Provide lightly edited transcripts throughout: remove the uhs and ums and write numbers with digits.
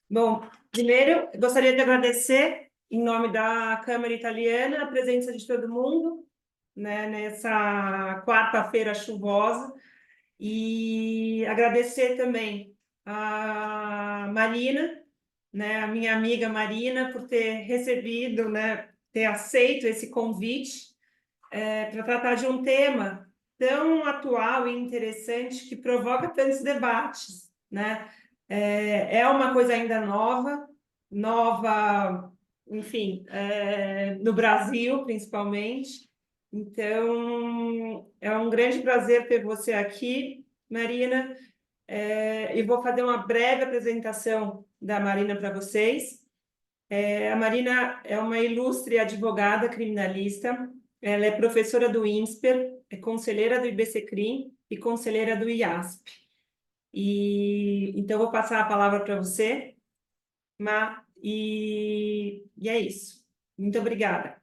Bom, primeiro, eu gostaria de agradecer, em nome da Câmara Italiana, a presença de todo mundo, né, nessa quarta-feira chuvosa, e agradecer também a Marina, né, a minha amiga Marina, por ter recebido, né, ter aceito esse convite, para tratar de um tema tão atual e interessante que provoca tantos debates, né? É uma coisa ainda nova, enfim, no Brasil, principalmente. Então, é um grande prazer ter você aqui, Marina. E vou fazer uma breve apresentação da Marina para vocês. A Marina é uma ilustre advogada criminalista. Ela é professora do INSPER, é conselheira do IBCCRIM e conselheira do IASP. Então, vou passar a palavra para você, e é isso. Muito obrigada.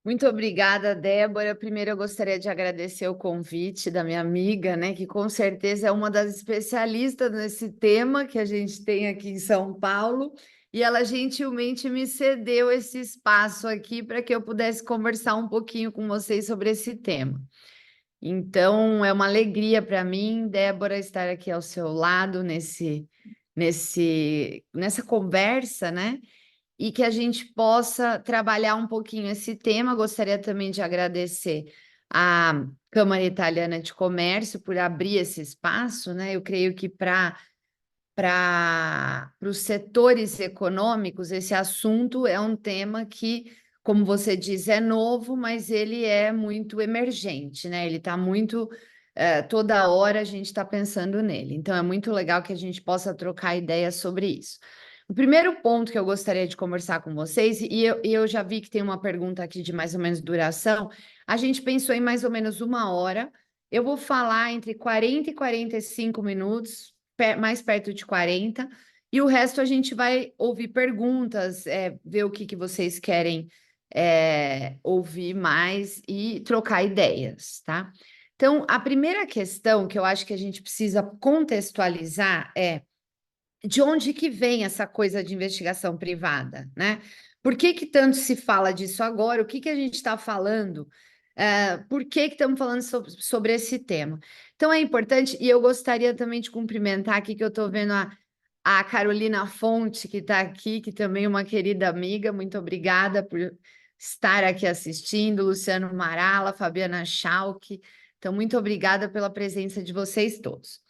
Muito obrigada, Débora. Primeiro, eu gostaria de agradecer o convite da minha amiga, né, que com certeza é uma das especialistas nesse tema que a gente tem aqui em São Paulo, e ela gentilmente me cedeu esse espaço aqui para que eu pudesse conversar um pouquinho com vocês sobre esse tema. Então, é uma alegria para mim, Débora, estar aqui ao seu lado nessa conversa, né? E que a gente possa trabalhar um pouquinho esse tema. Gostaria também de agradecer à Câmara Italiana de Comércio por abrir esse espaço, né? Eu creio que para os setores econômicos, esse assunto é um tema que, como você diz, é novo, mas ele é muito emergente, né? Ele está muito. Toda hora a gente está pensando nele. Então, é muito legal que a gente possa trocar ideias sobre isso. O primeiro ponto que eu gostaria de conversar com vocês, e eu já vi que tem uma pergunta aqui de mais ou menos duração, a gente pensou em mais ou menos 1 hora. Eu vou falar entre 40 e 45 minutos, mais perto de 40, e o resto a gente vai ouvir perguntas, ver o que vocês querem ouvir mais e trocar ideias, tá? Então, a primeira questão que eu acho que a gente precisa contextualizar é de onde que vem essa coisa de investigação privada, né? Por que que tanto se fala disso agora? O que que a gente está falando? Por que que estamos falando sobre esse tema? Então é importante, e eu gostaria também de cumprimentar aqui, que eu estou vendo a Carolina Fonte, que está aqui, que também é uma querida amiga, muito obrigada por estar aqui assistindo, Luciano Marala, Fabiana Schalke, então muito obrigada pela presença de vocês todos.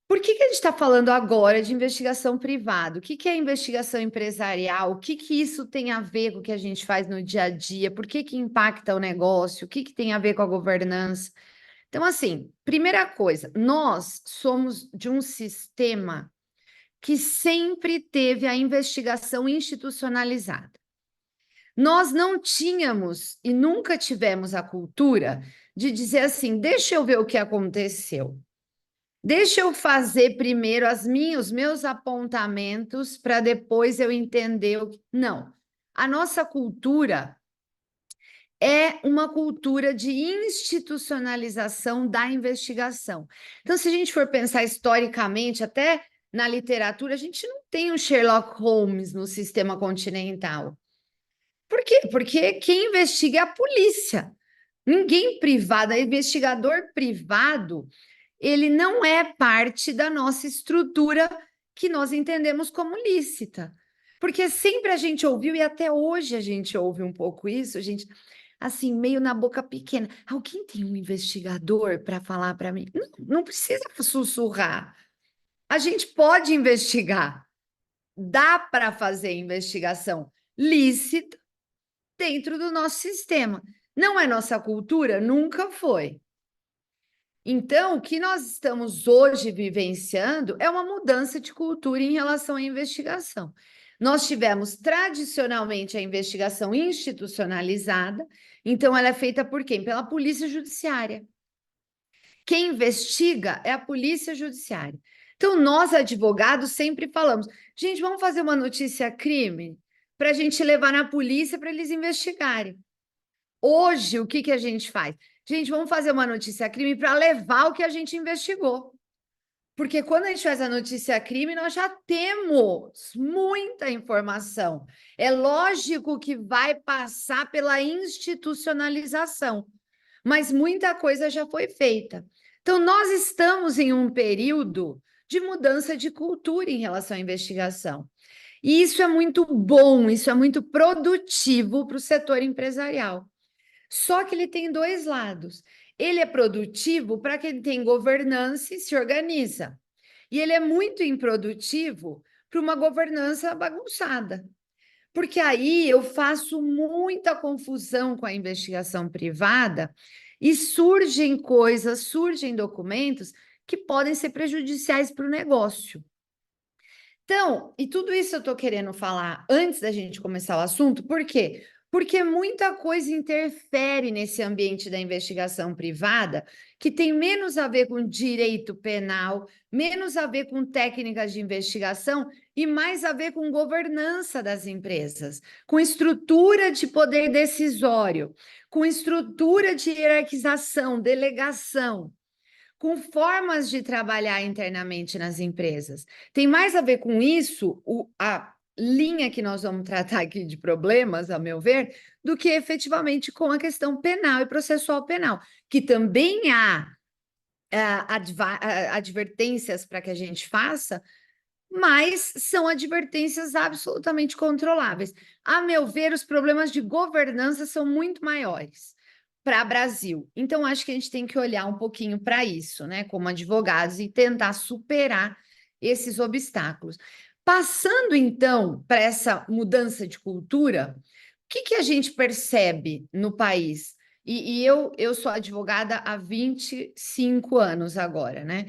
Por que que a gente está falando agora de investigação privada? O que que é investigação empresarial? O que que isso tem a ver com o que a gente faz no dia a dia? Por que que impacta o negócio? O que que tem a ver com a governança? Então, assim, primeira coisa, nós somos de um sistema que sempre teve a investigação institucionalizada. Nós não tínhamos e nunca tivemos a cultura de dizer assim: deixa eu ver o que aconteceu. Deixa eu fazer primeiro os meus apontamentos para depois eu entender o que. Não. A nossa cultura é uma cultura de institucionalização da investigação. Então, se a gente for pensar historicamente, até na literatura, a gente não tem um Sherlock Holmes no sistema continental. Por quê? Porque quem investiga é a polícia. Ninguém privado, investigador privado, ele não é parte da nossa estrutura que nós entendemos como lícita. Porque sempre a gente ouviu, e até hoje a gente ouve um pouco isso, gente, assim, meio na boca pequena. Alguém tem um investigador para falar para mim? Não, não precisa sussurrar. A gente pode investigar. Dá para fazer investigação lícita dentro do nosso sistema. Não é nossa cultura? Nunca foi. Então, o que nós estamos hoje vivenciando é uma mudança de cultura em relação à investigação. Nós tivemos tradicionalmente a investigação institucionalizada, então ela é feita por quem? Pela Polícia Judiciária. Quem investiga é a Polícia Judiciária. Então, nós, advogados, sempre falamos: gente, vamos fazer uma notícia crime para a gente levar na polícia para eles investigarem. Hoje, o que que a gente faz? Gente, vamos fazer uma notícia crime para levar o que a gente investigou. Porque quando a gente faz a notícia crime, nós já temos muita informação. É lógico que vai passar pela institucionalização, mas muita coisa já foi feita. Então, nós estamos em um período de mudança de cultura em relação à investigação. E isso é muito bom, isso é muito produtivo para o setor empresarial. Só que ele tem dois lados. Ele é produtivo para quem tem governança e se organiza. E ele é muito improdutivo para uma governança bagunçada. Porque aí eu faço muita confusão com a investigação privada e surgem coisas, surgem documentos que podem ser prejudiciais para o negócio. Então, e tudo isso eu estou querendo falar antes da gente começar o assunto, por quê? Porque muita coisa interfere nesse ambiente da investigação privada, que tem menos a ver com direito penal, menos a ver com técnicas de investigação e mais a ver com governança das empresas, com estrutura de poder decisório, com estrutura de hierarquização, delegação, com formas de trabalhar internamente nas empresas. Tem mais a ver com isso, a linha que nós vamos tratar aqui de problemas, a meu ver, do que efetivamente com a questão penal e processual penal, que também há advertências para que a gente faça, mas são advertências absolutamente controláveis. A meu ver, os problemas de governança são muito maiores para o Brasil. Então, acho que a gente tem que olhar um pouquinho para isso, né, como advogados, e tentar superar esses obstáculos. Passando, então, para essa mudança de cultura, o que a gente percebe no país? E eu sou advogada há 25 anos agora, né?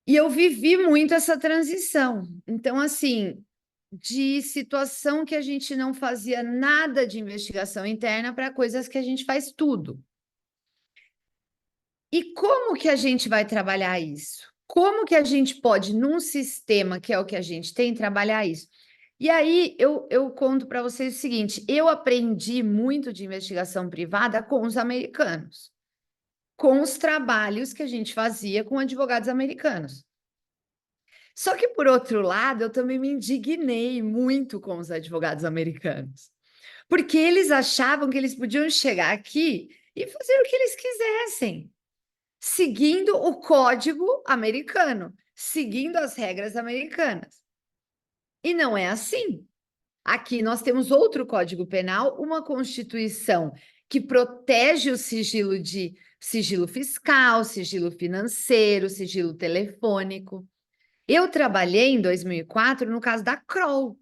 E eu vivi muito essa transição. Então, assim, de situação que a gente não fazia nada de investigação interna para coisas que a gente faz tudo. E como que a gente vai trabalhar isso? Como que a gente pode, num sistema que é o que a gente tem, trabalhar isso? E aí eu conto para vocês o seguinte: eu aprendi muito de investigação privada com os americanos, com os trabalhos que a gente fazia com advogados americanos. Só que, por outro lado, eu também me indignei muito com os advogados americanos, porque eles achavam que eles podiam chegar aqui e fazer o que eles quisessem, seguindo o código americano, seguindo as regras americanas. E não é assim. Aqui nós temos outro código penal, uma constituição que protege o sigilo de sigilo fiscal, sigilo financeiro, sigilo telefônico. Eu trabalhei em 2004 no caso da Kroll,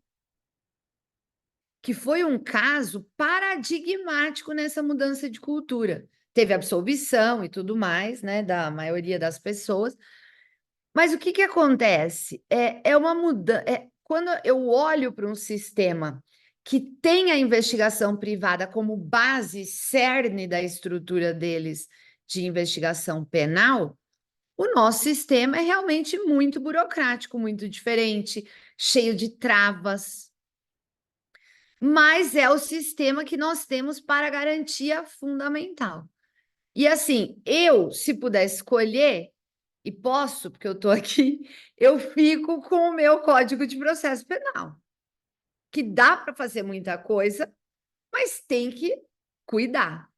que foi um caso paradigmático nessa mudança de cultura. Teve absolvição e tudo mais, né, da maioria das pessoas. Mas o que acontece? É uma mudança. Quando eu olho para um sistema que tem a investigação privada como base, cerne da estrutura deles de investigação penal, o nosso sistema é realmente muito burocrático, muito diferente, cheio de travas. Mas é o sistema que nós temos para garantia fundamental. E assim, eu, se puder escolher, e posso, porque eu estou aqui, eu fico com o meu Código de Processo Penal, que dá para fazer muita coisa, mas tem que cuidar,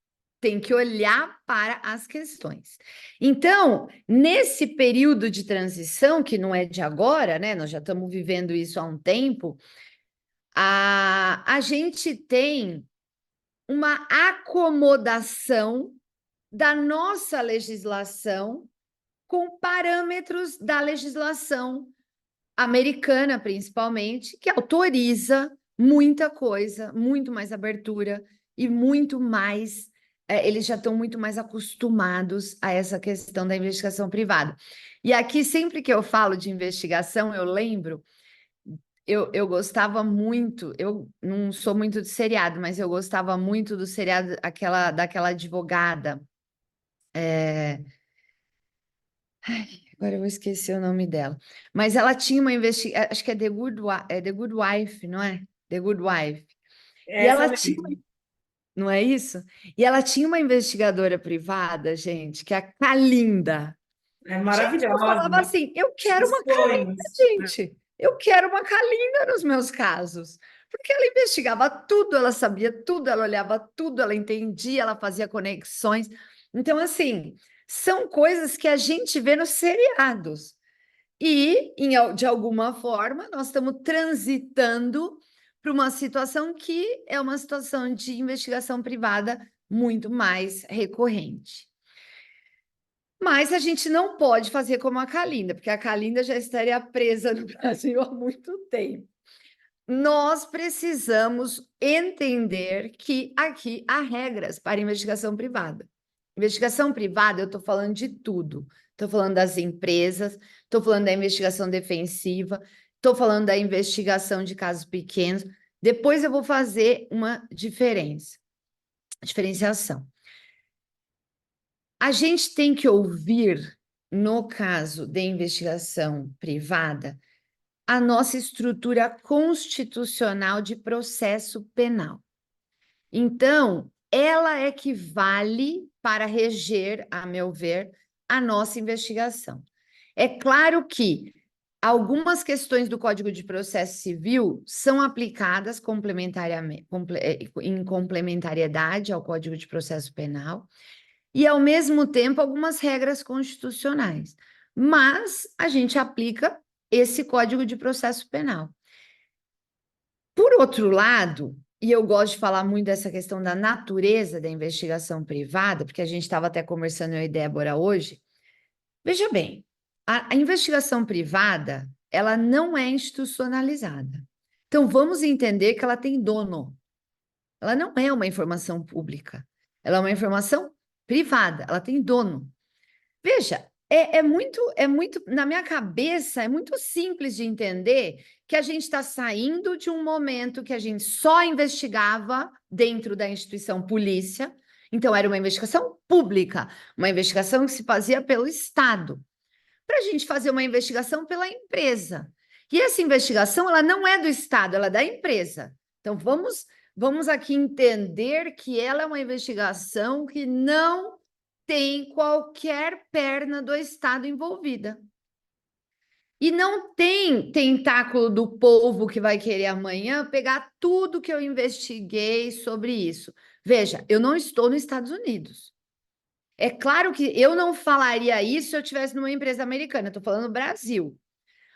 tem que olhar para as questões. Então, nesse período de transição, que não é de agora, né? Nós já estamos vivendo isso há um tempo, a gente tem uma acomodação da nossa legislação com parâmetros da legislação americana, principalmente, que autoriza muita coisa, muito mais abertura e muito mais. Eles já estão muito mais acostumados a essa questão da investigação privada. E aqui, sempre que eu falo de investigação, eu lembro. Eu gostava muito, eu não sou muito de seriado, mas eu gostava muito do seriado daquela advogada. Agora eu vou esquecer o nome dela. Mas ela tinha uma investigação, acho que é The Good Wife, não é? The Good Wife. E Essa ela tinha, mesmo. não é isso? E ela tinha uma investigadora privada, gente, que é a Kalinda. É Gente, eu maravilhosa, falava assim, eu quero uma Kalinda, sonhos. gente. Eu quero uma Kalinda nos meus casos. Porque ela investigava tudo, ela sabia tudo, ela olhava tudo, ela entendia, ela fazia conexões. Então, assim, são coisas que a gente vê nos seriados. E, de alguma forma, nós estamos transitando para uma situação que é uma situação de investigação privada muito mais recorrente. Mas a gente não pode fazer como a Kalinda, porque a Kalinda já estaria presa no Brasil há muito tempo. Nós precisamos entender que aqui há regras para investigação privada. Investigação privada, eu estou falando de tudo. Estou falando das empresas, estou falando da investigação defensiva, estou falando da investigação de casos pequenos. Depois eu vou fazer uma diferenciação. A gente tem que ouvir, no caso de investigação privada, a nossa estrutura constitucional de processo penal. Então, ela é que vale para reger, a meu ver, a nossa investigação. É claro que algumas questões do Código de Processo Civil são aplicadas em complementariedade ao Código de Processo Penal, e, ao mesmo tempo, algumas regras constitucionais. Mas a gente aplica esse Código de Processo Penal. Por outro lado, e eu gosto de falar muito dessa questão da natureza da investigação privada, porque a gente estava até conversando, eu e Débora, hoje. Veja bem, a investigação privada, ela não é institucionalizada. Então, vamos entender que ela tem dono. Ela não é uma informação pública. Ela é uma informação privada, ela tem dono. Veja, é muito, na minha cabeça, é muito simples de entender que a gente está saindo de um momento que a gente só investigava dentro da instituição polícia, então era uma investigação pública, uma investigação que se fazia pelo Estado, para a gente fazer uma investigação pela empresa. E essa investigação, ela não é do Estado, ela é da empresa. Então, vamos aqui entender que ela é uma investigação que não tem qualquer perna do Estado envolvida. E não tem tentáculo do povo que vai querer amanhã pegar tudo que eu investiguei sobre isso. Veja, eu não estou nos Estados Unidos. É claro que eu não falaria isso se eu estivesse numa empresa americana, estou falando Brasil.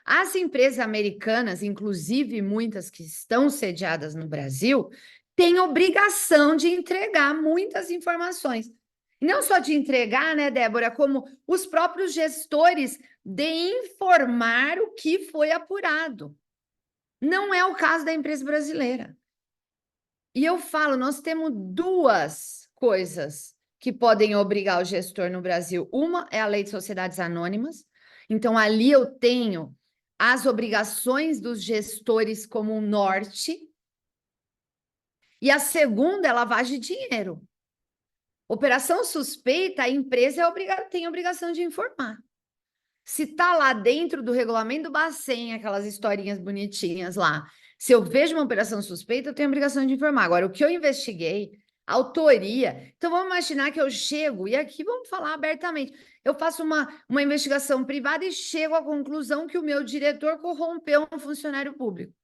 As empresas americanas, inclusive muitas que estão sediadas no Brasil, têm obrigação de entregar muitas informações. Não só de entregar, né, Débora, como os próprios gestores de informar o que foi apurado. Não é o caso da empresa brasileira. E eu falo, nós temos duas coisas que podem obrigar o gestor no Brasil. Uma é a Lei de Sociedades Anônimas. Então, ali eu tenho as obrigações dos gestores como um norte. E a segunda é lavagem de dinheiro. Operação suspeita, a empresa tem obrigação de informar. Se está lá dentro do regulamento do Bacen, aquelas historinhas bonitinhas lá, se eu vejo uma operação suspeita, eu tenho a obrigação de informar. Agora, o que eu investiguei, autoria. Então, vamos imaginar que eu chego, e aqui vamos falar abertamente, eu faço uma investigação privada e chego à conclusão que o meu diretor corrompeu um funcionário público.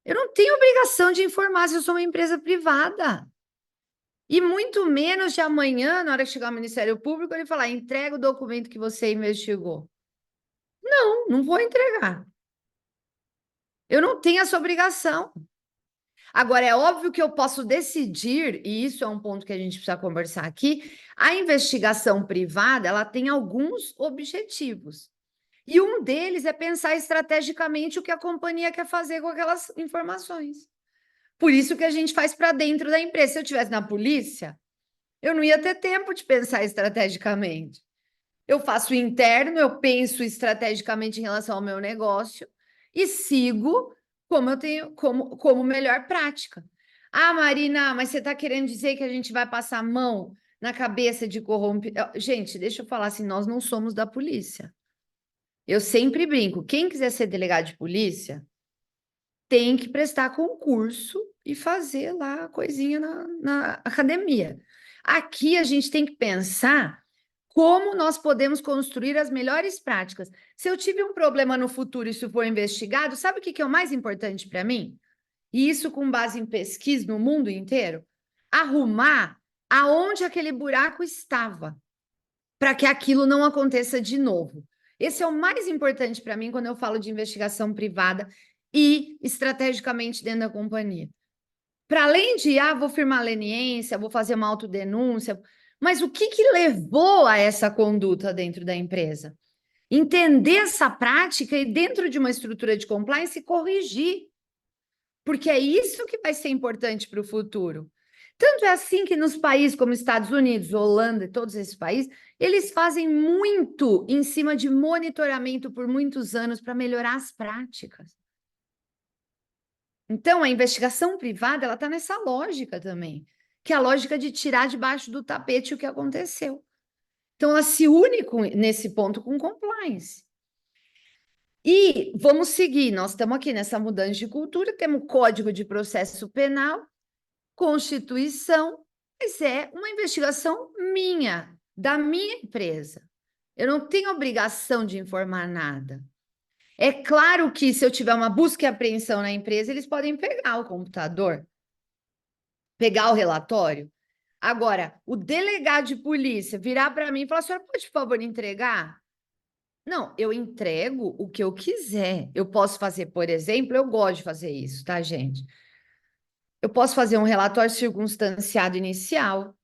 Eu não tenho obrigação de informar se eu sou uma empresa privada. E muito menos de amanhã, na hora que chegar o Ministério Público, ele falar, entrega o documento que você investigou. Não, não vou entregar. Eu não tenho essa obrigação. Agora, é óbvio que eu posso decidir, e isso é um ponto que a gente precisa conversar aqui, a investigação privada, ela tem alguns objetivos. E um deles é pensar estrategicamente o que a companhia quer fazer com aquelas informações. Por isso que a gente faz para dentro da empresa. Se eu estivesse na polícia, eu não ia ter tempo de pensar estrategicamente. Eu faço interno, eu penso estrategicamente em relação ao meu negócio e sigo como eu tenho como melhor prática. Ah, Marina, mas você está querendo dizer que a gente vai passar a mão na cabeça de corromper? Gente, deixa eu falar assim, nós não somos da polícia. Eu sempre brinco, quem quiser ser delegado de polícia tem que prestar concurso e fazer lá a coisinha na academia. Aqui a gente tem que pensar como nós podemos construir as melhores práticas. Se eu tive um problema no futuro e isso for investigado, sabe o que é o mais importante para mim? E isso com base em pesquisa no mundo inteiro? Arrumar aonde aquele buraco estava, para que aquilo não aconteça de novo. Esse é o mais importante para mim quando eu falo de investigação privada e estrategicamente dentro da companhia. Para além de, vou firmar leniência, vou fazer uma autodenúncia, mas o que levou a essa conduta dentro da empresa? Entender essa prática e dentro de uma estrutura de compliance corrigir, porque é isso que vai ser importante para o futuro. Tanto é assim que nos países como Estados Unidos, Holanda e todos esses países, eles fazem muito em cima de monitoramento por muitos anos para melhorar as práticas. Então, a investigação privada, ela está nessa lógica também, que é a lógica de tirar debaixo do tapete o que aconteceu. Então, ela se une nesse ponto com compliance. E vamos seguir, nós estamos aqui nessa mudança de cultura, temos Código de Processo Penal, Constituição, mas é uma investigação minha, da minha empresa. Eu não tenho obrigação de informar nada. É claro que se eu tiver uma busca e apreensão na empresa, eles podem pegar o computador, pegar o relatório. Agora, o delegado de polícia virar para mim e falar: senhora, pode, por favor, entregar? Não, eu entrego o que eu quiser. Eu posso fazer, por exemplo, eu gosto de fazer isso, tá, gente? Eu posso fazer um relatório circunstanciado inicial,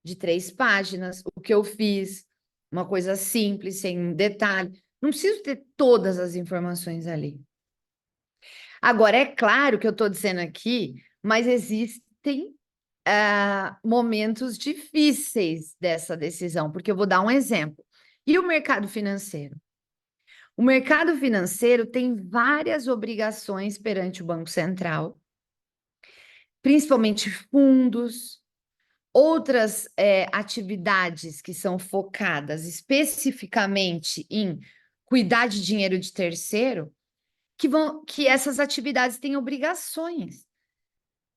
de 3 páginas, o que eu fiz, uma coisa simples, sem detalhe. Não preciso ter todas as informações ali. Agora, é claro que eu estou dizendo aqui, mas existem momentos difíceis dessa decisão, porque eu vou dar um exemplo. E o mercado financeiro? O mercado financeiro tem várias obrigações perante o Banco Central, principalmente fundos, outras atividades que são focadas especificamente em cuidar de dinheiro de terceiro, que essas atividades têm obrigações.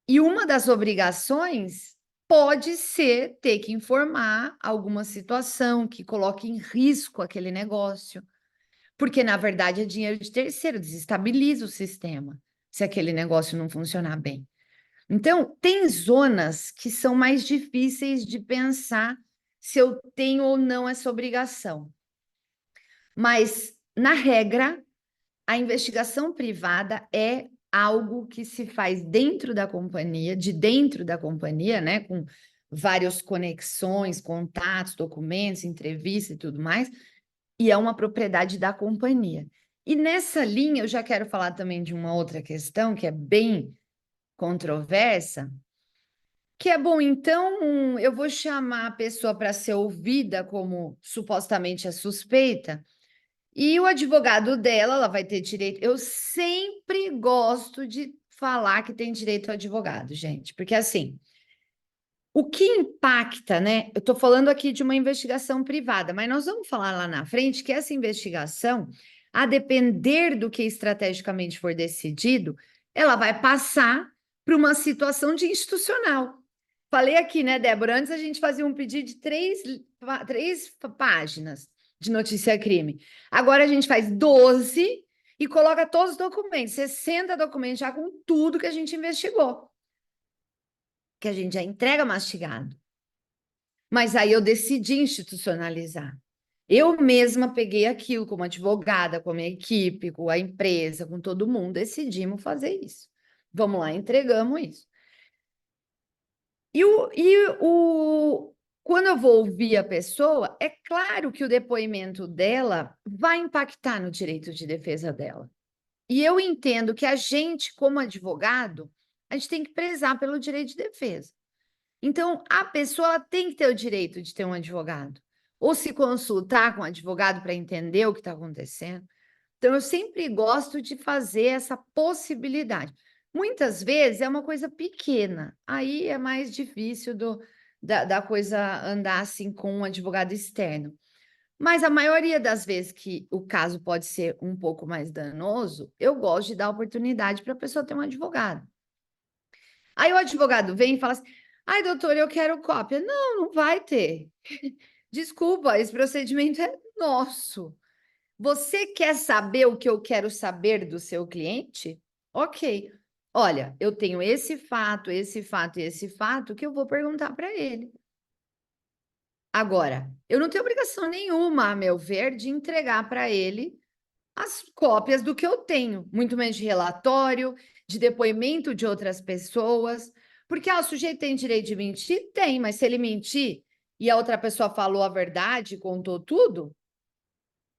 E uma das obrigações pode ser ter que informar alguma situação que coloque em risco aquele negócio, porque, na verdade, é dinheiro de terceiro, desestabiliza o sistema, se aquele negócio não funcionar bem. Então, tem zonas que são mais difíceis de pensar se eu tenho ou não essa obrigação. Mas, na regra, a investigação privada é algo que se faz dentro da companhia, de dentro da companhia, né, com várias conexões, contatos, documentos, entrevistas e tudo mais, e é uma propriedade da companhia. E nessa linha, eu já quero falar também de uma outra questão que é bem controversa, que é bom, então, eu vou chamar a pessoa para ser ouvida como supostamente é suspeita, e o advogado dela, ela vai ter direito. Eu sempre gosto de falar que tem direito ao advogado, gente, porque assim, o que impacta, né? Eu estou falando aqui de uma investigação privada, mas nós vamos falar lá na frente que essa investigação, a depender do que estrategicamente for decidido, ela vai passar para uma situação de institucional. Falei aqui, né, Débora? Antes a gente fazia um pedido de três páginas de notícia-crime. Agora a gente faz 12 e coloca todos os documentos, 60 documentos já com tudo que a gente investigou. Que a gente já entrega mastigado. Mas aí eu decidi institucionalizar. Eu mesma peguei aquilo como advogada, com a minha equipe, com a empresa, com todo mundo, decidimos fazer isso. Vamos lá, entregamos isso. Quando eu vou ouvir a pessoa, é claro que o depoimento dela vai impactar no direito de defesa dela. E eu entendo que a gente, como advogado, a gente tem que prezar pelo direito de defesa. Então, a pessoa tem que ter o direito de ter um advogado, ou se consultar com um advogado para entender o que está acontecendo. Então, eu sempre gosto de fazer essa possibilidade. Muitas vezes é uma coisa pequena, aí é mais difícil da coisa andar assim com um advogado externo. Mas a maioria das vezes que o caso pode ser um pouco mais danoso, eu gosto de dar oportunidade para a pessoa ter um advogado. Aí o advogado vem e fala assim: Ai, doutor, eu quero cópia. Não, não vai ter. Desculpa, esse procedimento é nosso. Você quer saber o que eu quero saber do seu cliente? Ok. Olha, eu tenho esse fato e esse fato que eu vou perguntar para ele. Agora, eu não tenho obrigação nenhuma, a meu ver, de entregar para ele as cópias do que eu tenho, muito menos de relatório, de depoimento de outras pessoas, porque o sujeito tem direito de mentir? Tem, mas se ele mentir e a outra pessoa falou a verdade, contou tudo,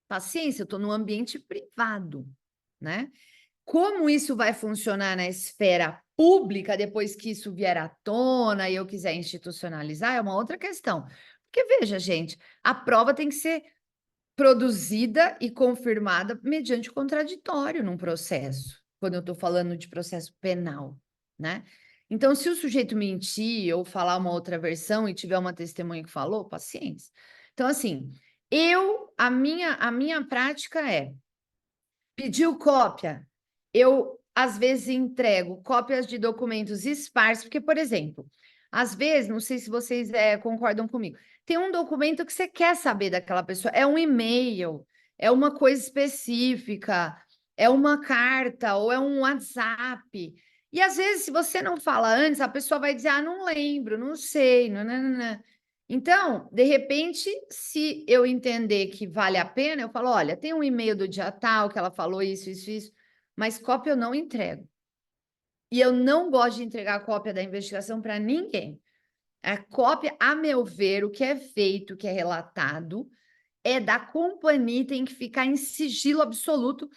paciência, eu estou num ambiente privado, né? Como isso vai funcionar na esfera pública depois que isso vier à tona e eu quiser institucionalizar, é uma outra questão. Porque veja, gente, a prova tem que ser produzida e confirmada mediante contraditório num processo, quando eu estou falando de processo penal, né? Então, se o sujeito mentir ou falar uma outra versão e tiver uma testemunha que falou, paciência. Então, assim, a minha prática é: pediu cópia, eu às vezes entrego cópias de documentos esparsos, porque, por exemplo, às vezes, não sei se vocês concordam comigo, tem um documento que você quer saber daquela pessoa, é um e-mail, é uma coisa específica, é uma carta ou é um WhatsApp. E às vezes, se você não fala antes, a pessoa vai dizer: ah, não lembro, não sei, não, não, não, não. Então, de repente, se eu entender que vale a pena, eu falo: olha, tem um e-mail do dia tal que ela falou isso, mas cópia eu não entrego. E eu não gosto de entregar a cópia da investigação para ninguém. A cópia, a meu ver, o que é feito, o que é relatado, é da companhia, tem que ficar em sigilo absoluto.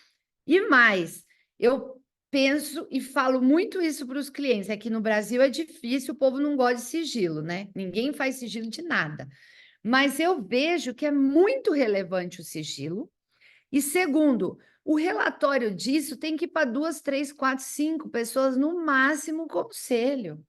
E mais, eu penso e falo muito isso para os clientes, é que no Brasil é difícil, o povo não gosta de sigilo, né? Ninguém faz sigilo de nada. Mas eu vejo que é muito relevante o sigilo. E segundo, o relatório disso tem que ir para 2, 3, 4, 5 pessoas, no máximo, o conselho.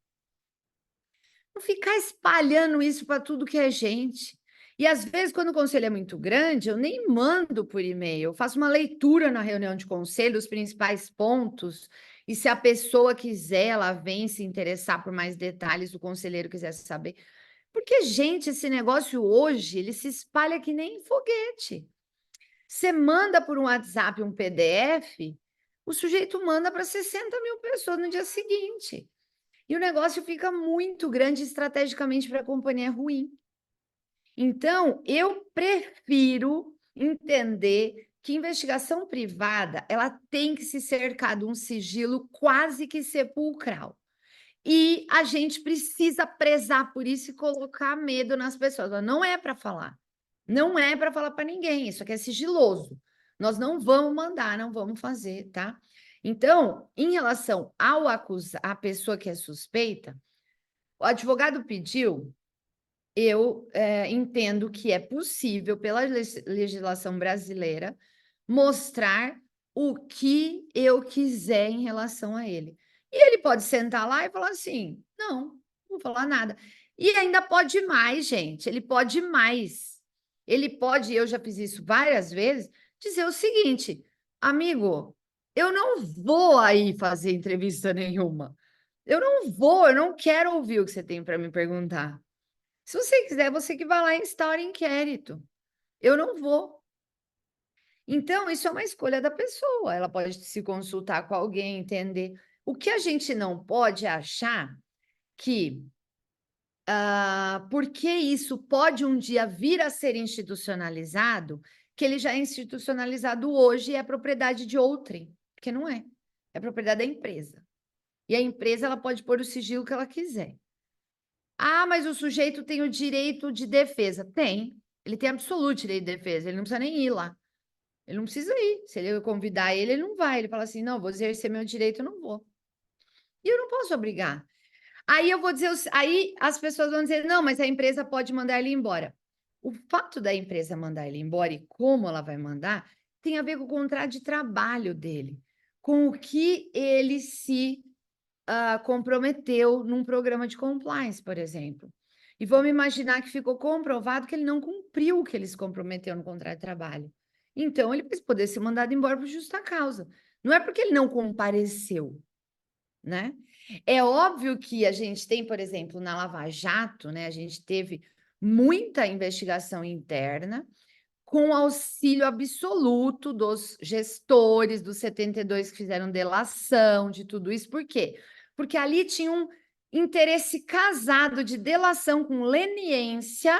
Não ficar espalhando isso para tudo que é gente. E às vezes, quando o conselho é muito grande, eu nem mando por e-mail, eu faço uma leitura na reunião de conselho, os principais pontos, e se a pessoa quiser, ela vem se interessar por mais detalhes, o conselheiro quiser saber. Porque, gente, esse negócio hoje, ele se espalha que nem foguete. Você manda por um WhatsApp um PDF, o sujeito manda para 60 mil pessoas no dia seguinte. E o negócio fica muito grande estrategicamente para a companhia, é ruim. Então, eu prefiro entender que investigação privada, ela tem que se cercar de um sigilo quase que sepulcral. E a gente precisa prezar por isso e colocar medo nas pessoas. Não é para falar. Não é para falar para ninguém. Isso aqui é sigiloso. Nós não vamos mandar, não vamos fazer, tá? Então, em relação ao à pessoa que é suspeita, o advogado pediu, eu entendo que é possível, pela legislação brasileira, mostrar o que eu quiser em relação a ele. E ele pode sentar lá e falar assim: não, não vou falar nada. E ainda pode mais, gente, ele pode mais. Ele pode, eu já fiz isso várias vezes, dizer o seguinte: amigo, eu não vou aí fazer entrevista nenhuma. Eu não quero ouvir o que você tem para me perguntar. Se você quiser, você que vai lá e instaura inquérito. Eu não vou. Então, isso é uma escolha da pessoa. Ela pode se consultar com alguém, entender. O que a gente não pode é achar que, porque isso pode um dia vir a ser institucionalizado, que ele já é institucionalizado hoje e é propriedade de outrem, porque não é. É propriedade da empresa. E a empresa ela pode pôr o sigilo que ela quiser. Ah, mas o sujeito tem o direito de defesa. Tem. Ele tem absoluto direito de defesa. Ele não precisa nem ir lá. Ele não precisa ir. Se ele convidar ele, ele não vai. Ele fala assim: não, vou exercer meu direito, eu não vou. E eu não posso obrigar. Aí eu vou dizer, aí as pessoas vão dizer: não, mas a empresa pode mandar ele embora. O fato da empresa mandar ele embora e como ela vai mandar tem a ver com o contrato de trabalho dele, com o que ele se comprometeu num programa de compliance, por exemplo. E vamos imaginar que ficou comprovado que ele não cumpriu o que ele se comprometeu no contrato de trabalho. Então, ele precisa poder ser mandado embora por justa causa. Não é porque ele não compareceu, né? É óbvio que a gente tem, por exemplo, na Lava Jato, né, a gente teve muita investigação interna, com auxílio absoluto dos gestores, dos 72 que fizeram delação, de tudo isso. Por quê? Porque ali tinha um interesse casado de delação com leniência,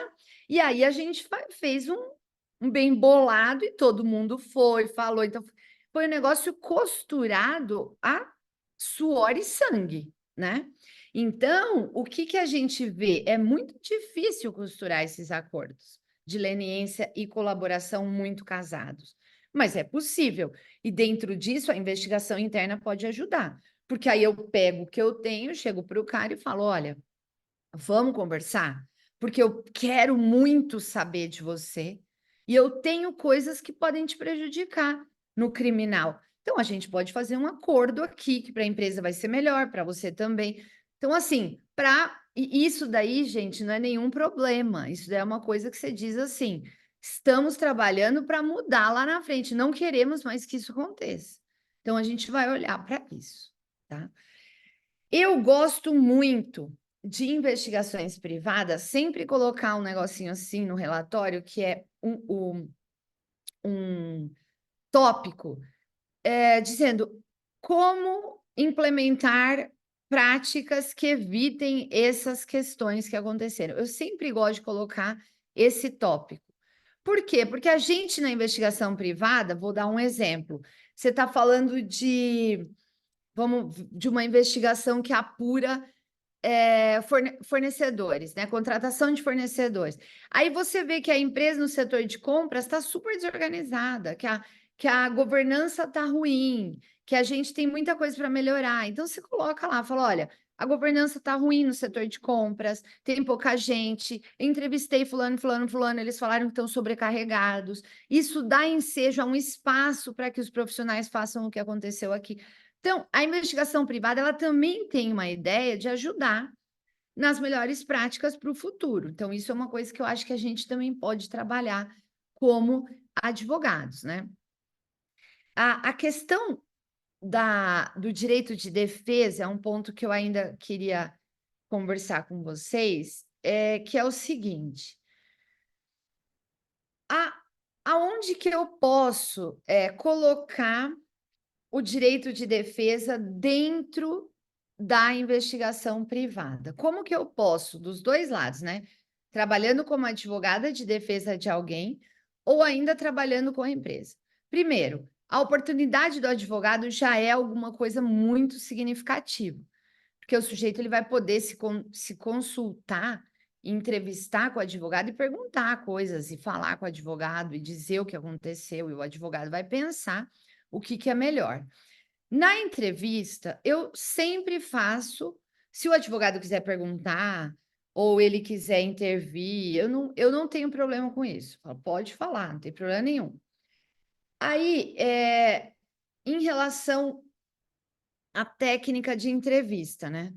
e aí a gente fez um bem bolado e todo mundo foi, falou. Então, foi um negócio costurado a suor e sangue, né? Então, o que a gente vê? É muito difícil costurar esses acordos de leniência e colaboração muito casados. Mas é possível. E dentro disso, a investigação interna pode ajudar. Porque aí eu pego o que eu tenho, chego para o cara e falo: olha, vamos conversar? Porque eu quero muito saber de você e eu tenho coisas que podem te prejudicar no criminal. Então, a gente pode fazer um acordo aqui, que para a empresa vai ser melhor, para você também. Então, assim, isso daí, gente, não é nenhum problema. Isso daí é uma coisa que você diz assim: estamos trabalhando para mudar lá na frente, não queremos mais que isso aconteça. Então, a gente vai olhar para isso, tá? Eu gosto muito de investigações privadas, sempre colocar um negocinho assim no relatório, que é um tópico, dizendo como implementar práticas que evitem essas questões que aconteceram. Eu sempre gosto de colocar esse tópico. Por quê? Porque a gente, na investigação privada, vou dar um exemplo. Você está falando de uma investigação que apura fornecedores, né? Contratação de fornecedores. Aí você vê que a empresa no setor de compras está super desorganizada, que a governança está ruim, que a gente tem muita coisa para melhorar. Então você coloca lá, fala: olha, a governança está ruim no setor de compras, tem pouca gente. Entrevistei fulano, fulano, fulano, eles falaram que estão sobrecarregados. Isso dá ensejo a um espaço para que os profissionais façam o que aconteceu aqui. Então, a investigação privada, ela também tem uma ideia de ajudar nas melhores práticas para o futuro. Então, isso é uma coisa que eu acho que a gente também pode trabalhar como advogados, né? A questão do direito de defesa é um ponto que eu ainda queria conversar com vocês, que é o seguinte: aonde que eu posso colocar o direito de defesa dentro da investigação privada? Como que eu posso, dos dois lados, né? Trabalhando como advogada de defesa de alguém ou ainda trabalhando com a empresa. Primeiro, a oportunidade do advogado já é alguma coisa muito significativa, porque o sujeito ele vai poder se consultar, entrevistar com o advogado e perguntar coisas, e falar com o advogado e dizer o que aconteceu, e o advogado vai pensar o que é melhor. Na entrevista, eu sempre faço, se o advogado quiser perguntar ou ele quiser intervir, eu não tenho problema com isso. Pode falar, não tem problema nenhum. Aí, em relação à técnica de entrevista, né?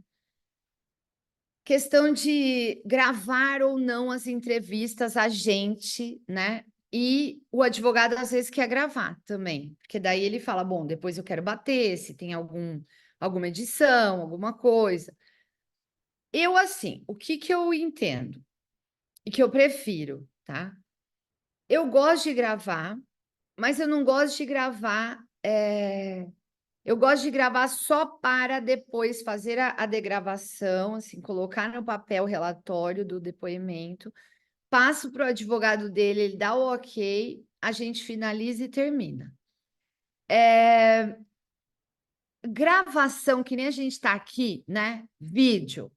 Questão de gravar ou não as entrevistas, a gente, né? E o advogado às vezes quer gravar também, porque daí ele fala: bom, depois eu quero bater, se tem alguma edição, alguma coisa. Eu, assim, o que eu entendo e que eu prefiro, tá? Eu gosto de gravar, mas eu não gosto de gravar. Eu gosto de gravar só para depois fazer a degravação, assim, colocar no papel o relatório do depoimento, passo para o advogado dele, ele dá o ok, a gente finaliza e termina. Gravação, que nem a gente está aqui, né? Vídeo.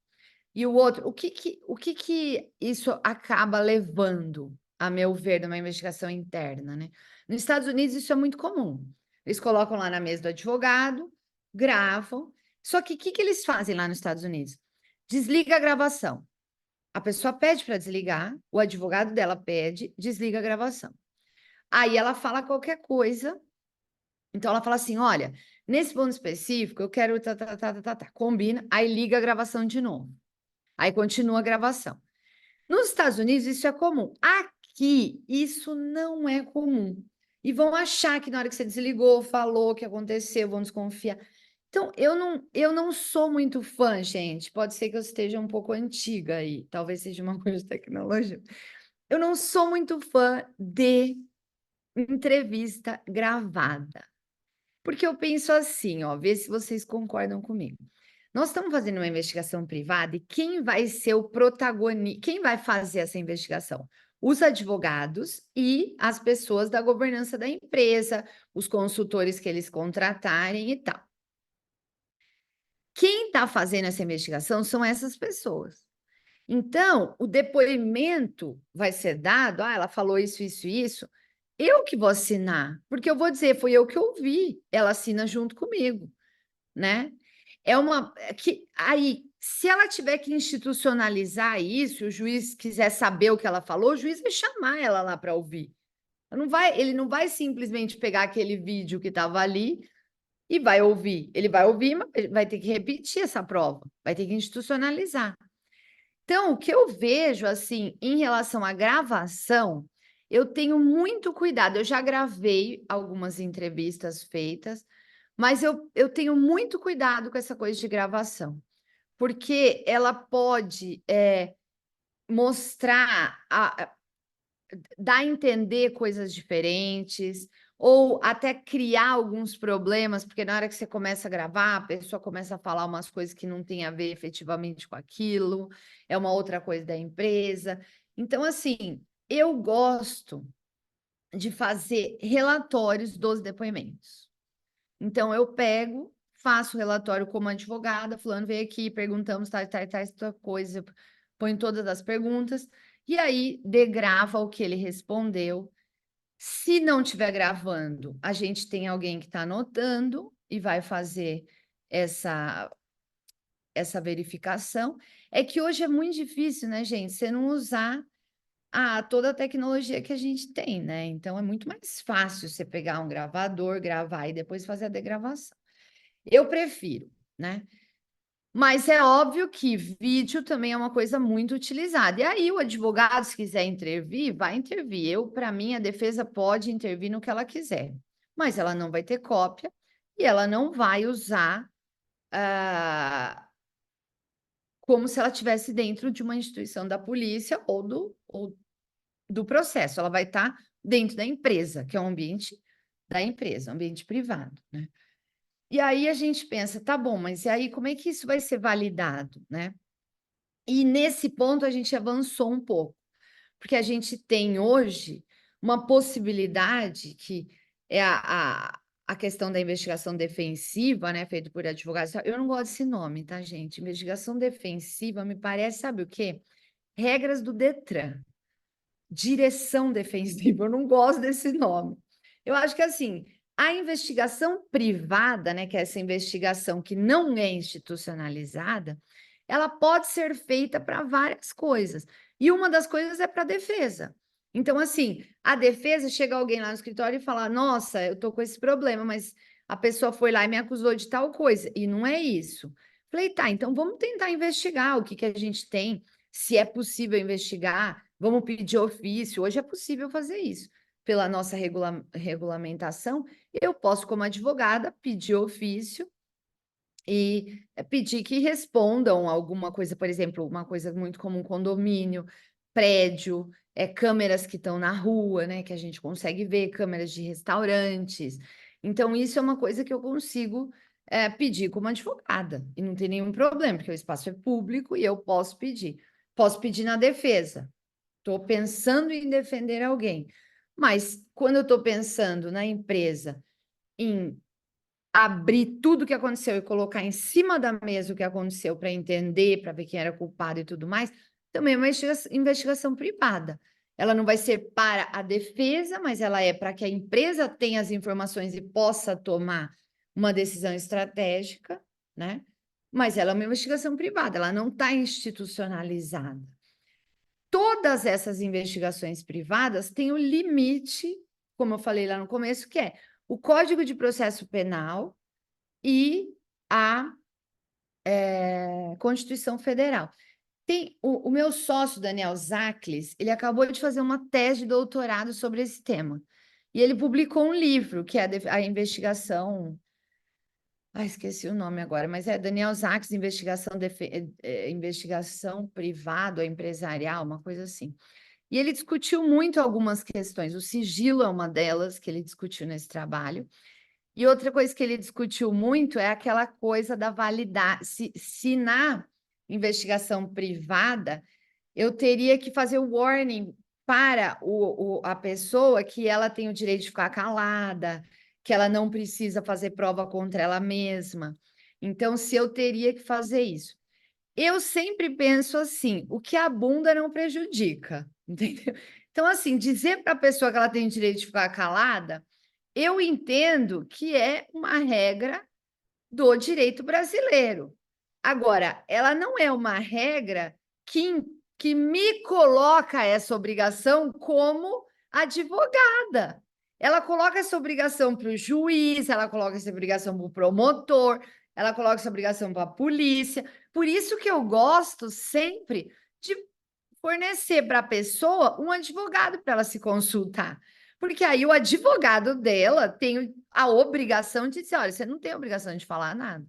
E o outro, o que isso acaba levando, a meu ver, numa investigação interna, né? Nos Estados Unidos, isso é muito comum. Eles colocam lá na mesa do advogado, gravam. Só que o que eles fazem lá nos Estados Unidos? Desliga a gravação. A pessoa pede para desligar, o advogado dela pede, desliga a gravação. Aí ela fala qualquer coisa. Então ela fala assim: olha, nesse ponto específico, eu quero. Combina, aí liga a gravação de novo. Aí continua a gravação. Nos Estados Unidos, isso é comum. Aqui, isso não é comum. E vão achar que na hora que você desligou, falou o que aconteceu, vão desconfiar. Então, eu não sou muito fã, gente. Pode ser que eu esteja um pouco antiga aí, talvez seja uma coisa de tecnologia. Eu não sou muito fã de entrevista gravada. Porque eu penso assim, ó, vê se vocês concordam comigo. Nós estamos fazendo uma investigação privada e quem vai ser o protagonista, quem vai fazer essa investigação? Os advogados e as pessoas da governança da empresa, os consultores que eles contratarem e tal. Quem está fazendo essa investigação são essas pessoas. Então, o depoimento vai ser dado, ela falou isso, isso, isso. Eu que vou assinar, porque eu vou dizer, foi eu que ouvi, ela assina junto comigo, né? Que aí, se ela tiver que institucionalizar isso, o juiz quiser saber o que ela falou, o juiz vai chamar ela lá para ouvir. Ele não vai simplesmente pegar aquele vídeo que estava ali e vai ouvir. Ele vai ouvir, mas vai ter que repetir essa prova, vai ter que institucionalizar. Então, o que eu vejo, assim, em relação à gravação, eu tenho muito cuidado. Eu já gravei algumas entrevistas feitas, mas eu tenho muito cuidado com essa coisa de gravação, porque ela pode mostrar, dar a entender coisas diferentes, ou até criar alguns problemas, porque na hora que você começa a gravar, a pessoa começa a falar umas coisas que não tem a ver efetivamente com aquilo, é uma outra coisa da empresa. Então, assim, eu gosto de fazer relatórios dos depoimentos. Então, eu pego, faço o relatório como advogada, fulano veio aqui, perguntamos tal coisa, põe todas as perguntas, e aí degrava o que ele respondeu. Se não estiver gravando, a gente tem alguém que está anotando e vai fazer essa verificação. É que hoje é muito difícil, né, gente? Você não usar toda a tecnologia que a gente tem, né? Então é muito mais fácil você pegar um gravador, gravar e depois fazer a degravação. Eu prefiro, né? Mas é óbvio que vídeo também é uma coisa muito utilizada. E aí, o advogado, se quiser intervir, vai intervir. Para mim, a defesa pode intervir no que ela quiser, mas ela não vai ter cópia e ela não vai usar como se ela estivesse dentro de uma instituição da polícia ou do processo. Ela vai estar dentro da empresa, que é um ambiente da empresa, um ambiente privado, né? E aí a gente pensa, tá bom, mas e aí como é que isso vai ser validado, né? E nesse ponto a gente avançou um pouco, porque a gente tem hoje uma possibilidade que é a questão da investigação defensiva, né, feita por advogados. Eu não gosto desse nome, tá, gente? Investigação defensiva me parece, sabe o quê? Regras do Detran. Direção defensiva, eu não gosto desse nome. Eu acho que, assim, a investigação privada, né, que é essa investigação que não é institucionalizada, ela pode ser feita para várias coisas. E uma das coisas é para a defesa. Então, assim, a defesa chega alguém lá no escritório e fala: Nossa, eu estou com esse problema, mas a pessoa foi lá e me acusou de tal coisa. E não é isso. Falei, tá, então vamos tentar investigar o que a gente tem, se é possível investigar, vamos pedir ofício. Hoje é possível fazer isso. Pela nossa regulamentação, eu posso, como advogada, pedir ofício e pedir que respondam alguma coisa, por exemplo, uma coisa muito comum, condomínio, prédio, câmeras que estão na rua, né, que a gente consegue ver, câmeras de restaurantes. Então, isso é uma coisa que eu consigo pedir como advogada, e não tem nenhum problema, porque o espaço é público e eu posso pedir. Posso pedir na defesa. Estou pensando em defender alguém. Mas quando eu estou pensando na empresa em abrir tudo o que aconteceu e colocar em cima da mesa o que aconteceu para entender, para ver quem era culpado e tudo mais, também é uma investigação privada. Ela não vai ser para a defesa, mas ela é para que a empresa tenha as informações e possa tomar uma decisão estratégica, né? Mas ela é uma investigação privada, ela não está institucionalizada. Todas essas investigações privadas têm o limite, como eu falei lá no começo, que é o Código de Processo Penal e a Constituição Federal. Tem o meu sócio, Daniel Zaclis, ele acabou de fazer uma tese de doutorado sobre esse tema. E ele publicou um livro, que é a investigação esqueci o nome agora, mas é Daniel Zax, investigação privada ou empresarial, uma coisa assim. E ele discutiu muito algumas questões. O sigilo é uma delas que ele discutiu nesse trabalho. E outra coisa que ele discutiu muito é aquela coisa da validade. Se na investigação privada eu teria que fazer o warning para a pessoa que ela tem o direito de ficar calada, que ela não precisa fazer prova contra ela mesma. Então, se eu teria que fazer isso. Eu sempre penso assim, o que a bunda não prejudica, entendeu? Então, assim, dizer para a pessoa que ela tem o direito de ficar calada, eu entendo que é uma regra do direito brasileiro. Agora, ela não é uma regra que me coloca essa obrigação como advogada. Ela coloca essa obrigação para o juiz, ela coloca essa obrigação para o promotor, ela coloca essa obrigação para a polícia. Por isso que eu gosto sempre de fornecer para a pessoa um advogado para ela se consultar. Porque aí o advogado dela tem a obrigação de dizer, olha, você não tem a obrigação de falar nada.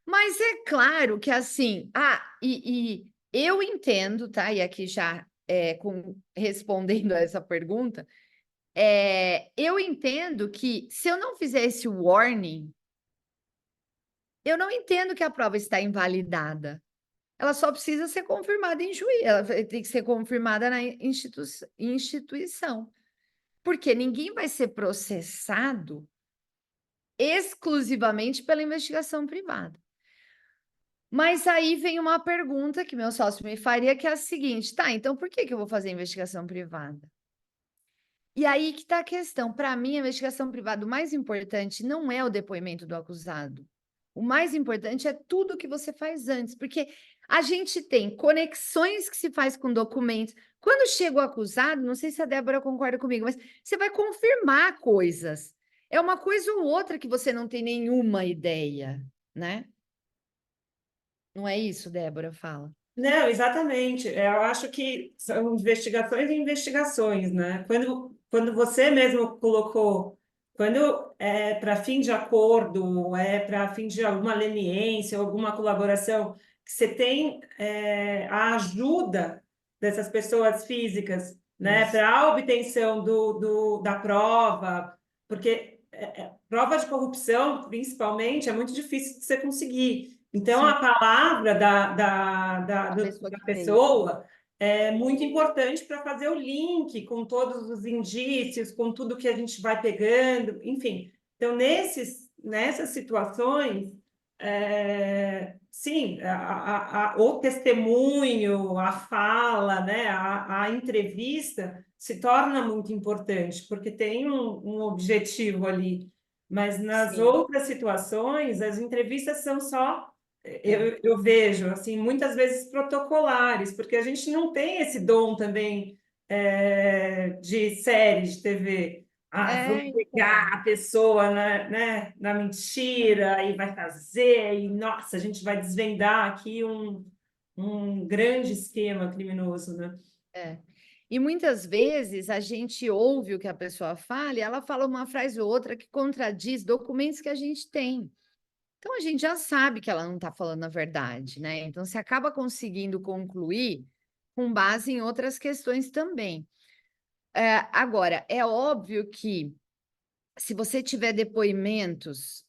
Mas é claro que assim, e eu entendo, tá? E aqui já respondendo a essa pergunta, eu entendo que se eu não fizer esse warning, eu não entendo que a prova está invalidada. Ela só precisa ser confirmada em juízo, ela tem que ser confirmada na instituição. Porque ninguém vai ser processado exclusivamente pela investigação privada. Mas aí vem uma pergunta que meu sócio me faria, que é a seguinte, tá, então por que eu vou fazer investigação privada? E aí que está a questão. Para mim, a investigação privada, o mais importante não é o depoimento do acusado. O mais importante é tudo que você faz antes, porque a gente tem conexões que se faz com documentos. Quando chega o acusado, não sei se a Débora concorda comigo, mas você vai confirmar coisas. É uma coisa ou outra que você não tem nenhuma ideia, né? Não é isso, Débora? Fala. Não, exatamente. Eu acho que são investigações e investigações, né? Quando você mesmo colocou, quando é para fim de acordo, é para fim de alguma leniência, alguma colaboração, que você tem a ajuda dessas pessoas físicas, né, Isso. para a obtenção da prova, porque prova de corrupção, principalmente, é muito difícil de você conseguir. Então, Sim, a palavra a pessoa da que fez. pessoa é muito importante para fazer o link com todos os indícios, com tudo que a gente vai pegando, enfim. Então, nessas situações, sim, o testemunho, a fala, né, a entrevista se torna muito importante, porque tem um objetivo ali. Mas nas Sim, outras situações, as entrevistas são só é. eu vejo, assim, muitas vezes protocolares, porque a gente não tem esse dom também de série de TV. Ah, vamos Então. pegar a pessoa na mentira e vai fazer, e nossa, a gente vai desvendar aqui um grande esquema criminoso, né? É. E muitas vezes a gente ouve o que a pessoa fala e ela fala uma frase ou outra que contradiz documentos que a gente tem. Então a gente já sabe que ela não está falando a verdade, né? Então você acaba conseguindo concluir com base em outras questões também. Agora, é óbvio que se você tiver depoimentos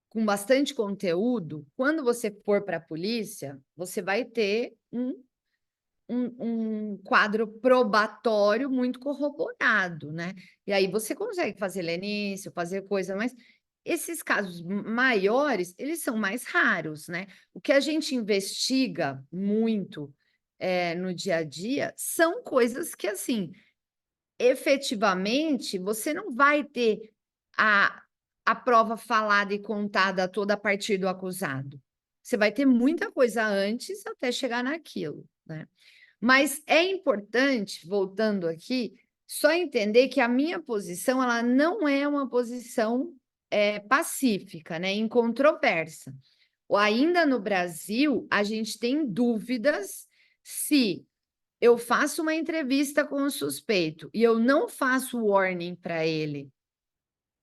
com bastante conteúdo, quando você for para a polícia, você vai ter um quadro probatório muito corroborado, né? E aí você consegue fazer leniência, fazer coisa, mas esses casos maiores, eles são mais raros, né? O que a gente investiga muito no dia a dia são coisas que, assim, efetivamente, você não vai ter a, a prova falada e contada toda a partir do acusado. Você vai ter muita coisa antes até chegar naquilo, né? Mas é importante, voltando aqui, só entender que a minha posição ela não é uma posição pacífica, né, incontroversa. Ou ainda no Brasil, a gente tem dúvidas se eu faço uma entrevista com o suspeito e eu não faço warning para ele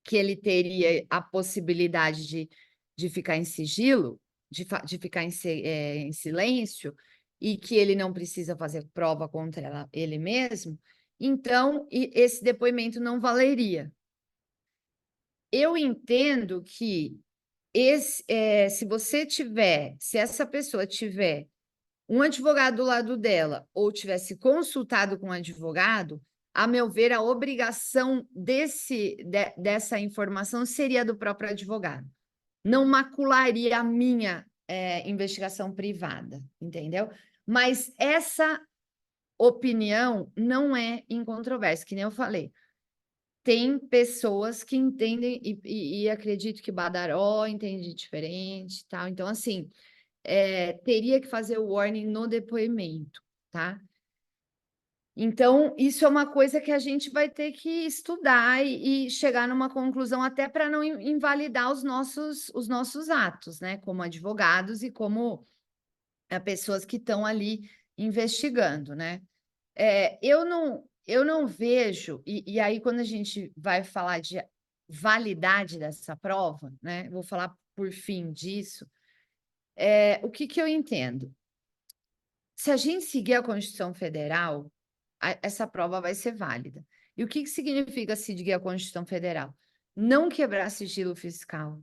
que ele teria a possibilidade de ficar em sigilo, de ficar em silêncio, e que ele não precisa fazer prova contra ele mesmo, então esse depoimento não valeria. Eu entendo que se essa pessoa tiver um advogado do lado dela ou tivesse consultado com um advogado, a meu ver, a obrigação dessa informação seria do próprio advogado. Não macularia a minha investigação privada, entendeu? Mas essa opinião não é incontroversa, que nem eu falei. Tem pessoas que entendem, e acredito que Badaró entende diferente, tal. Então, assim, teria que fazer o warning no depoimento, tá? Então, isso é uma coisa que a gente vai ter que estudar e chegar numa conclusão, até para não invalidar os nossos atos, né? Como advogados e como pessoas que estão ali investigando, né? Eu não vejo, e aí quando a gente vai falar de validade dessa prova, né? Vou falar por fim disso. O que eu entendo? Se a gente seguir a Constituição Federal, essa prova vai ser válida. E o que significa seguir a Constituição Federal? Não quebrar sigilo fiscal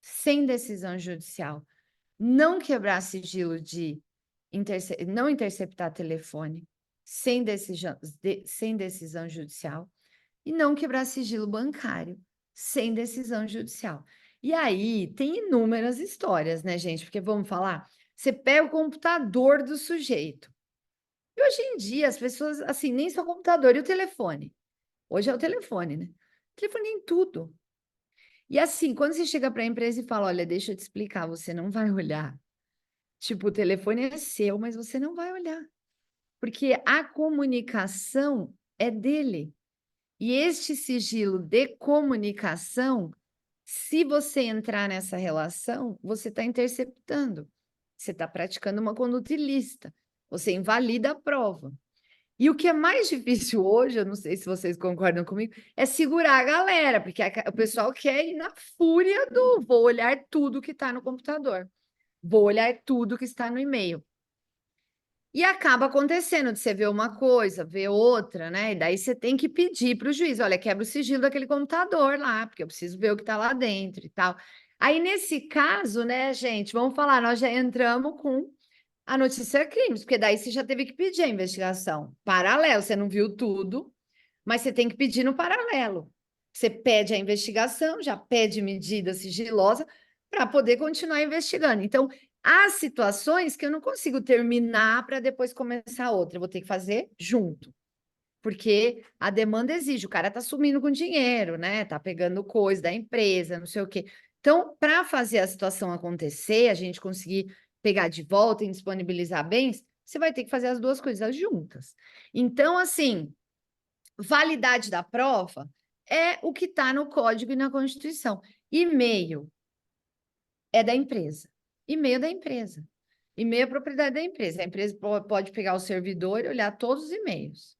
sem decisão judicial, não quebrar sigilo não interceptar telefone sem decisão judicial e não quebrar sigilo bancário sem decisão judicial. E aí tem inúmeras histórias, né, gente? Porque vamos falar, você pega o computador do sujeito. E hoje em dia as pessoas, assim, nem só o computador e o telefone. Hoje é o telefone, né? O telefone em tudo. E assim, quando você chega para a empresa e fala, olha, deixa eu te explicar, você não vai olhar. Tipo, o telefone é seu, mas você não vai olhar. Porque a comunicação é dele. E este sigilo de comunicação, se você entrar nessa relação, você está interceptando. Você está praticando uma conduta ilícita. Você invalida a prova. E o que é mais difícil hoje, eu não sei se vocês concordam comigo, é segurar a galera, porque o pessoal quer ir na fúria do vou olhar tudo que está no computador, vou olhar tudo que está no e-mail. E acaba acontecendo de você ver uma coisa, ver outra, né? E daí você tem que pedir para o juiz, olha, quebra o sigilo daquele computador lá, porque eu preciso ver o que está lá dentro e tal. Aí, nesse caso, né, gente, vamos falar, nós já entramos com a notícia crimes, porque daí você já teve que pedir a investigação. Paralelo, você não viu tudo, mas você tem que pedir no paralelo. Você pede a investigação, já pede medida sigilosa para poder continuar investigando. Então, há situações que eu não consigo terminar para depois começar outra. Eu vou ter que fazer junto. Porque a demanda exige, o cara está sumindo com dinheiro, né? Está pegando coisa da empresa, não sei o quê. Então, para fazer a situação acontecer, a gente conseguir pegar de volta e disponibilizar bens, você vai ter que fazer as duas coisas juntas. Então, assim, validade da prova é o que está no Código e na Constituição. E-mail é da empresa. E-mail é da empresa. E-mail é propriedade da empresa. A empresa pode pegar o servidor e olhar todos os e-mails.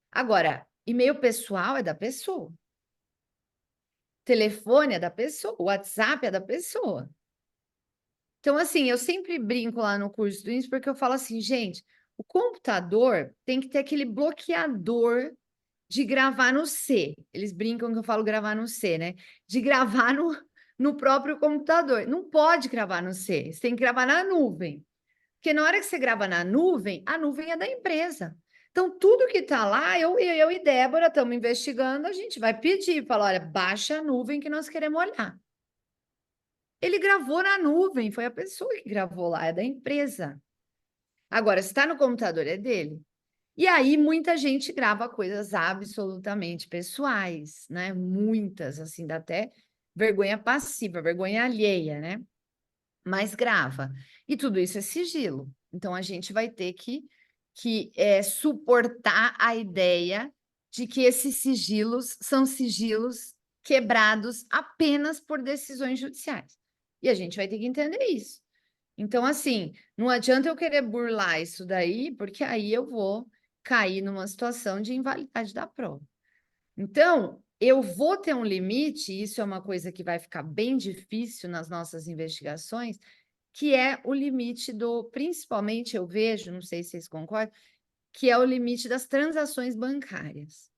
Agora, e-mail pessoal é da pessoa. Telefone é da pessoa. WhatsApp é da pessoa. Então, assim, eu sempre brinco lá no curso do INSS, porque eu falo assim, gente, o computador tem que ter aquele bloqueador de gravar no C. Eles brincam que eu falo gravar no C, né? De gravar no próprio computador. Não pode gravar no C, você tem que gravar na nuvem. Porque na hora que você grava na nuvem, a nuvem é da empresa. Então, tudo que está lá, eu e Débora estamos investigando, a gente vai pedir, falar, olha, baixa a nuvem que nós queremos olhar. Ele gravou na nuvem, foi a pessoa que gravou lá, é da empresa. Agora, se está no computador, é dele. E aí, muita gente grava coisas absolutamente pessoais, né? Muitas, assim, dá até vergonha passiva, vergonha alheia, né? Mas grava. E tudo isso é sigilo. Então, a gente vai ter que suportar a ideia de que esses sigilos são sigilos quebrados apenas por decisões judiciais. E a gente vai ter que entender isso. Então, assim, não adianta eu querer burlar isso daí, porque aí eu vou cair numa situação de invalidade da prova. Então, eu vou ter um limite, e isso é uma coisa que vai ficar bem difícil nas nossas investigações, que é o limite do, principalmente eu vejo, não sei se vocês concordam, que é o limite das transações bancárias.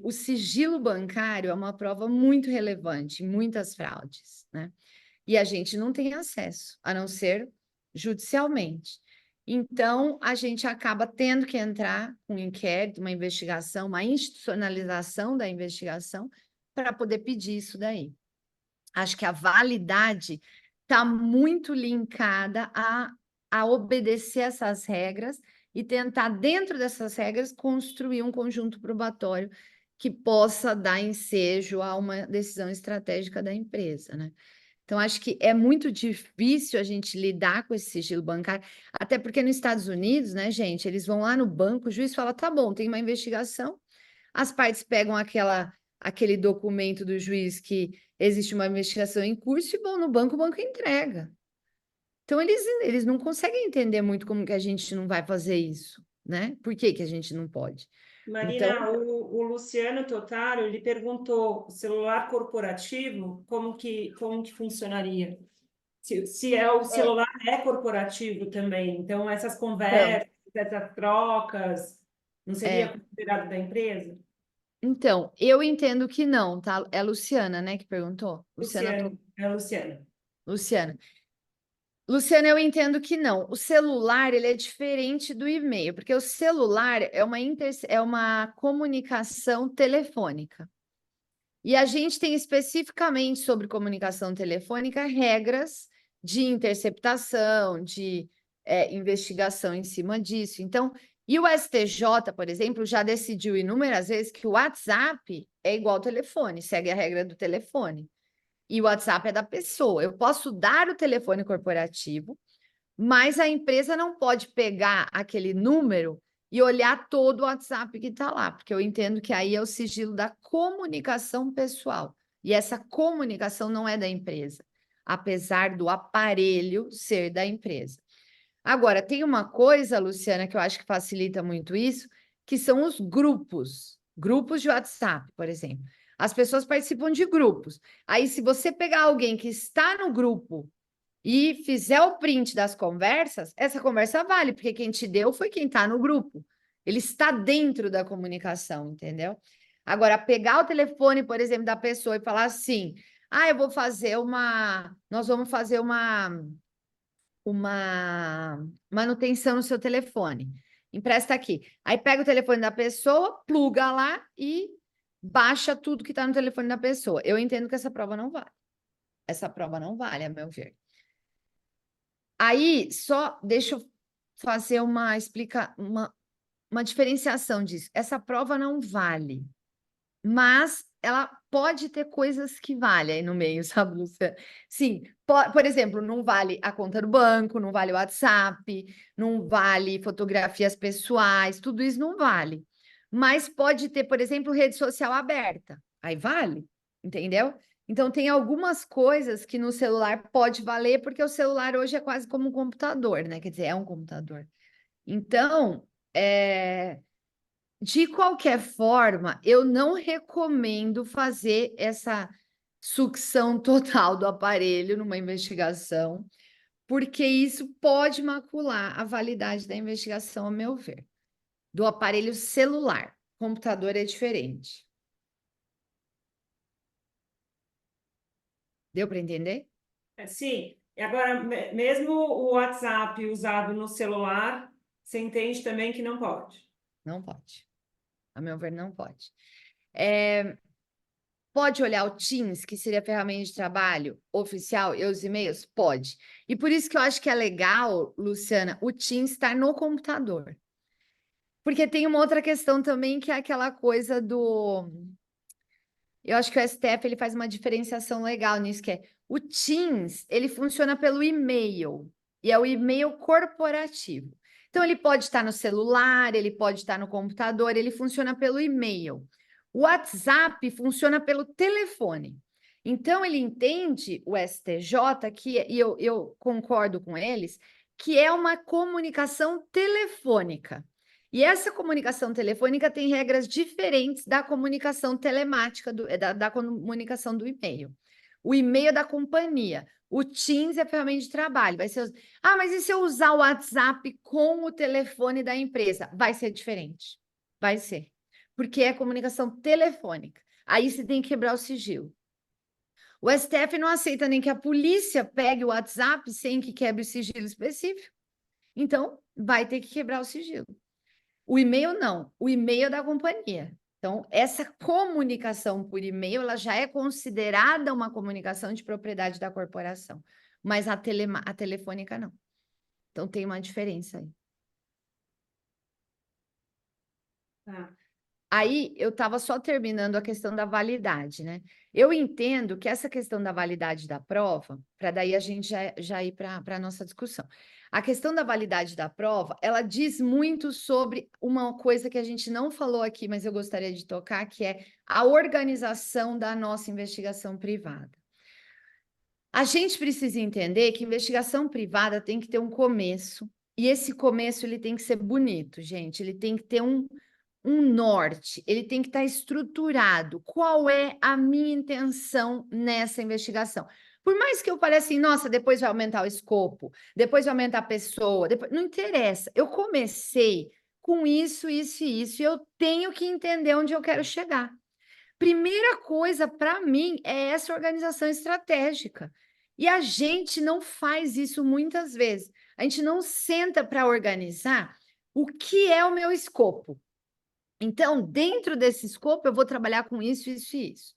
O sigilo bancário é uma prova muito relevante em muitas fraudes, né? E a gente não tem acesso, a não ser judicialmente. Então, a gente acaba tendo que entrar com um inquérito, uma investigação, uma institucionalização da investigação para poder pedir isso daí. Acho que a validade está muito linkada a obedecer essas regras e tentar, dentro dessas regras, construir um conjunto probatório que possa dar ensejo a uma decisão estratégica da empresa, né? Então, acho que é muito difícil a gente lidar com esse sigilo bancário, até porque nos Estados Unidos, né, gente, eles vão lá no banco, o juiz fala, tá bom, tem uma investigação, as partes pegam aquele documento do juiz que existe uma investigação em curso e vão no banco, o banco entrega. Então, eles não conseguem entender muito como que a gente não vai fazer isso, né? Por que que a gente não pode? Então, Marina, o Luciano Totaro, ele perguntou, celular corporativo, como que funcionaria? Se é o é, celular é corporativo também, então essas então, conversas, essas trocas, não seria é, considerado da empresa? então, eu entendo que não, tá? É a Luciana, né, que perguntou? Luciano, é o Luciano. Luciana. Luciana, eu entendo que não. O celular, ele é diferente do e-mail, porque o celular é uma comunicação telefônica. E a gente tem especificamente sobre comunicação telefônica regras de interceptação, de investigação em cima disso. Então, e o STJ, por exemplo, já decidiu inúmeras vezes que o WhatsApp é igual ao telefone, segue a regra do telefone. E o WhatsApp é da pessoa. Eu posso dar o telefone corporativo, mas a empresa não pode pegar aquele número e olhar todo o WhatsApp que está lá, porque eu entendo que aí é o sigilo da comunicação pessoal. E essa comunicação não é da empresa, apesar do aparelho ser da empresa. Agora, tem uma coisa, Luciana, que eu acho que facilita muito isso, que são os grupos. Grupos de WhatsApp, por exemplo. As pessoas participam de grupos. Aí, se você pegar alguém que está no grupo e fizer o print das conversas, essa conversa vale, porque quem te deu foi quem está no grupo. Ele está dentro da comunicação, entendeu? Agora, pegar o telefone, por exemplo, da pessoa e falar assim: ah, eu vou fazer uma. Nós vamos fazer uma manutenção no seu telefone. Empresta aqui. Aí pega o telefone da pessoa, pluga lá e baixa tudo que está no telefone da pessoa. Eu entendo que essa prova não vale. Essa prova não vale, a meu ver. Aí, só deixa eu fazer uma diferenciação disso. Essa prova não vale, mas ela pode ter coisas que valem aí no meio, sabe, Luciana? Sim, por exemplo, não vale a conta do banco, não vale o WhatsApp, não vale fotografias pessoais, tudo isso não vale. Mas pode ter, por exemplo, rede social aberta. Aí vale, entendeu? Então, tem algumas coisas que no celular pode valer, porque o celular hoje é quase como um computador, né? Quer dizer, é um computador. Então, de qualquer forma, eu não recomendo fazer essa sucção total do aparelho numa investigação, porque isso pode macular a validade da investigação, a meu ver. Do aparelho celular. Computador é diferente. Deu para entender? Sim, e agora, mesmo o WhatsApp usado no celular, você entende também que não pode. Não pode. A meu ver, não pode. Pode olhar o Teams, que seria a ferramenta de trabalho oficial, e os e-mails? Pode. E por isso que eu acho que é legal, Luciana, o Teams estar no computador. Porque tem uma outra questão também, que é aquela coisa do... Eu acho que o STF ele faz uma diferenciação legal nisso, que é o Teams, ele funciona pelo e-mail, e é o e-mail corporativo. Então, ele pode estar no celular, ele pode estar no computador, ele funciona pelo e-mail. O WhatsApp funciona pelo telefone. Então, ele entende, o STJ, e eu concordo com eles, que é uma comunicação telefônica. E essa comunicação telefônica tem regras diferentes da comunicação telemática, da comunicação do e-mail. O e-mail é da companhia. O Teams é a ferramenta de trabalho. Vai ser, mas e se eu usar o WhatsApp com o telefone da empresa? Vai ser diferente. Vai ser. Porque é comunicação telefônica. Aí você tem que quebrar o sigilo. O STF não aceita nem que a polícia pegue o WhatsApp sem que quebre o sigilo específico. Então, vai ter que quebrar o sigilo. O e-mail não. O e-mail é da companhia. Então, essa comunicação por e-mail, ela já é considerada uma comunicação de propriedade da corporação, mas a telefônica não. Então, tem uma diferença aí. Aí, eu estava só terminando a questão da validade, né? Eu entendo que essa questão da validade da prova, para daí a gente já ir para a nossa discussão. A questão da validade da prova, ela diz muito sobre uma coisa que a gente não falou aqui, mas eu gostaria de tocar, que é a organização da nossa investigação privada. A gente precisa entender que investigação privada tem que ter um começo, e esse começo ele tem que ser bonito, gente. Ele tem que ter um norte, ele tem que estar estruturado. Qual é a minha intenção nessa investigação? Por mais que eu fale assim, nossa, depois vai aumentar o escopo, depois vai aumentar a pessoa, depois... não interessa. Eu comecei com isso, isso e isso, e eu tenho que entender onde eu quero chegar. Primeira coisa, para mim, é essa organização estratégica. E a gente não faz isso muitas vezes. A gente não senta para organizar o que é o meu escopo. Então, dentro desse escopo, eu vou trabalhar com isso, isso e isso.